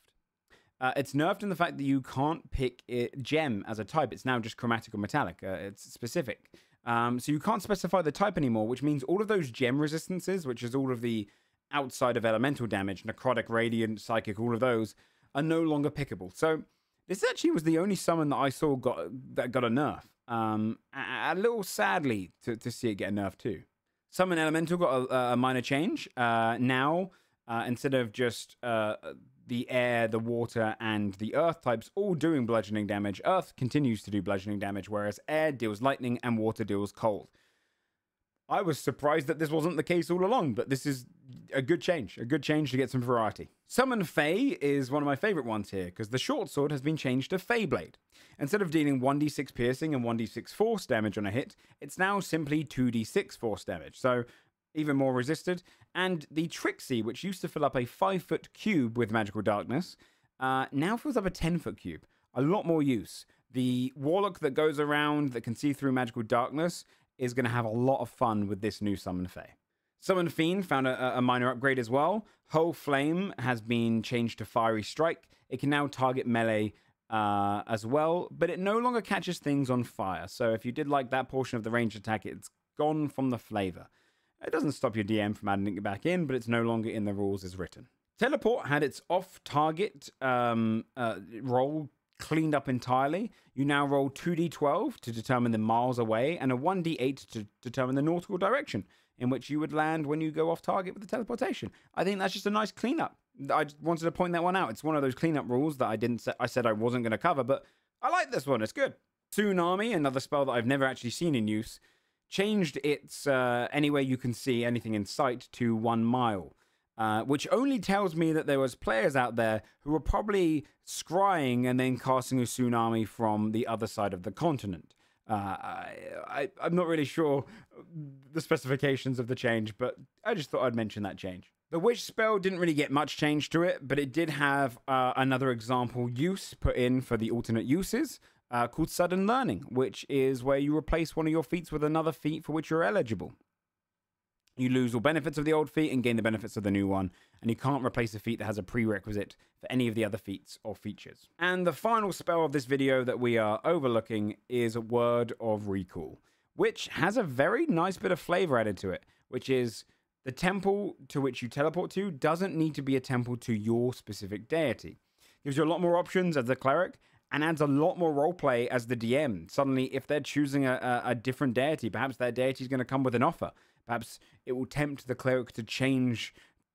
It's nerfed in the fact that you can't pick gem as a type. It's now just chromatic or metallic. It's specific. So you can't specify the type anymore, which means all of those gem resistances, which is all of the outside of elemental damage, necrotic, radiant, psychic, all of those, are no longer pickable. So this actually was the only summon that I saw that got a nerf. A little sadly to see it get a nerf too. Summon Elemental got a minor change. Now, instead of just the air, the water, and the earth types all doing bludgeoning damage, earth continues to do bludgeoning damage, whereas air deals lightning and water deals cold. I was surprised that this wasn't the case all along, but this is a good change to get some variety. Summon Fey is one of my favorite ones here, because the short sword has been changed to Fey Blade. Instead of dealing 1d6 piercing and 1d6 force damage on a hit, it's now simply 2d6 force damage, so even more resisted. And the Trixie, which used to fill up a 5-foot cube with magical darkness, now fills up a 10-foot cube. A lot more use. The Warlock that goes around that can see through magical darkness is going to have a lot of fun with this new Summon Fey. Summon Fiend found a minor upgrade as well. Whole Flame has been changed to Fiery Strike. It can now target melee as well, but it no longer catches things on fire. So if you did like that portion of the ranged attack, it's gone from the flavor. It doesn't stop your DM from adding it back in, but it's no longer in the rules as written. Teleport had its off-target roll cleaned up entirely. You now roll 2d12 to determine the miles away and a 1d8 to determine the nautical direction in which you would land when you go off target with the teleportation. I think that's just a nice cleanup. I just wanted to point that one out. It's one of those cleanup rules that I said I wasn't going to cover, but I like this one. It's good. Tsunami, another spell that I've never actually seen in use, changed its anywhere you can see anything in sight to 1 mile, which only tells me that there was players out there who were probably scrying and then casting a tsunami from the other side of the continent. I'm not really sure the specifications of the change, but I just thought I'd mention that change. The Wish spell didn't really get much change to it, but it did have another example use put in for the alternate uses, called Sudden Learning, which is where you replace one of your feats with another feat for which you're eligible. You lose all benefits of the old feat and gain the benefits of the new one, and you can't replace a feat that has a prerequisite for any of the other feats or features. And the final spell of this video that we are overlooking is Word of Recall, which has a very nice bit of flavor added to it, which is the temple to which you teleport to doesn't need to be a temple to your specific deity. Gives you a lot more options as the cleric, and adds a lot more roleplay as the DM. Suddenly, if they're choosing a different deity, perhaps that deity is going to come with an offer. Perhaps it will tempt the cleric to change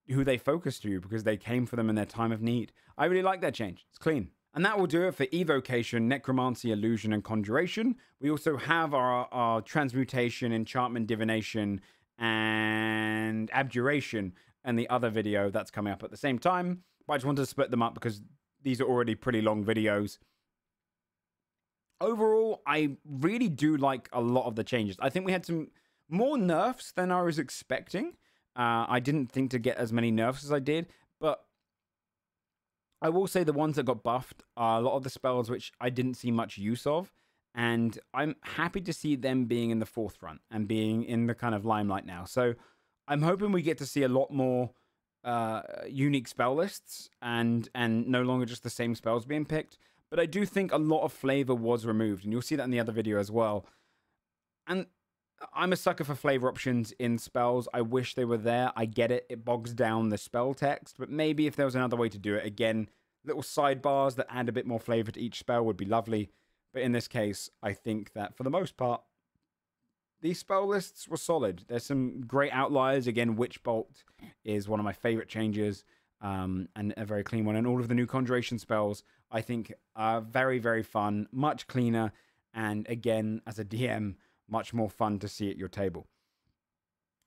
who they focus to because they came for them in their time of need. I really like that change. It's clean. And that will do it for Evocation, Necromancy, Illusion, and Conjuration. We also have our Transmutation, Enchantment, Divination, and Abjuration and the other video that's coming up at the same time. But I just wanted to split them up because these are already pretty long videos. Overall, I really do like a lot of the changes. I think we had some more nerfs than I was expecting. I didn't think to get as many nerfs as I did, but I will say the ones that got buffed are a lot of the spells which I didn't see much use of, and I'm happy to see them being in the forefront and being in the kind of limelight now. So I'm hoping we get to see a lot more unique spell lists and no longer just the same spells being picked. But I do think a lot of flavor was removed, and you'll see that in the other video as well. And I'm a sucker for flavor options in spells. I wish they were there. I get it. It bogs down the spell text, but maybe if there was another way to do it, again, little sidebars that add a bit more flavor to each spell would be lovely. But in this case, I think that for the most part, these spell lists were solid. There's some great outliers. Again, Witch Bolt is one of my favorite changes, and a very clean one. And all of the new Conjuration spells, I think, are very, very fun, much cleaner, and again, as a DM, much more fun to see at your table.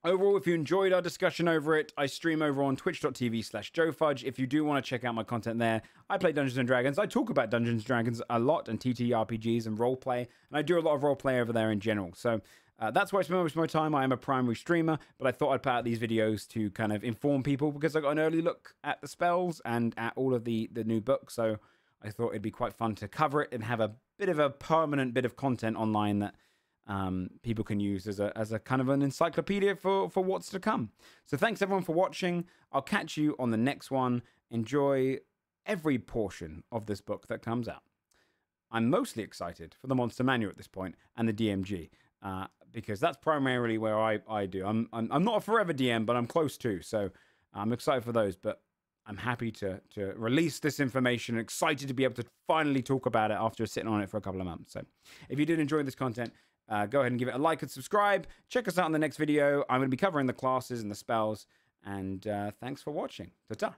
Overall, if you enjoyed our discussion over it, I stream over on twitch.tv/JoeFudge. If you do want to check out my content there, I play Dungeons & Dragons. I talk about Dungeons & Dragons a lot, and TTRPGs and roleplay, and I do a lot of roleplay over there in general. So that's where I spend most of my time. I am a primary streamer, but I thought I'd put out these videos to kind of inform people because I got an early look at the spells and at all of the new books. So I thought it'd be quite fun to cover it and have a bit of a permanent bit of content online that people can use as a kind of an encyclopedia for what's to come. So thanks everyone for watching. I'll catch you on the next one. Enjoy every portion of this book that comes out. I'm mostly excited for the Monster Manual at this point and the DMG because that's primarily where I do. I'm not a forever DM, but I'm close to. So I'm excited for those, but I'm happy to release this information. Excited to be able to finally talk about it after sitting on it for a couple of months. So if you did enjoy this content, go ahead and give it a like and subscribe. Check us out in the next video. I'm going to be covering the classes and the spells. And thanks for watching. Ta-ta.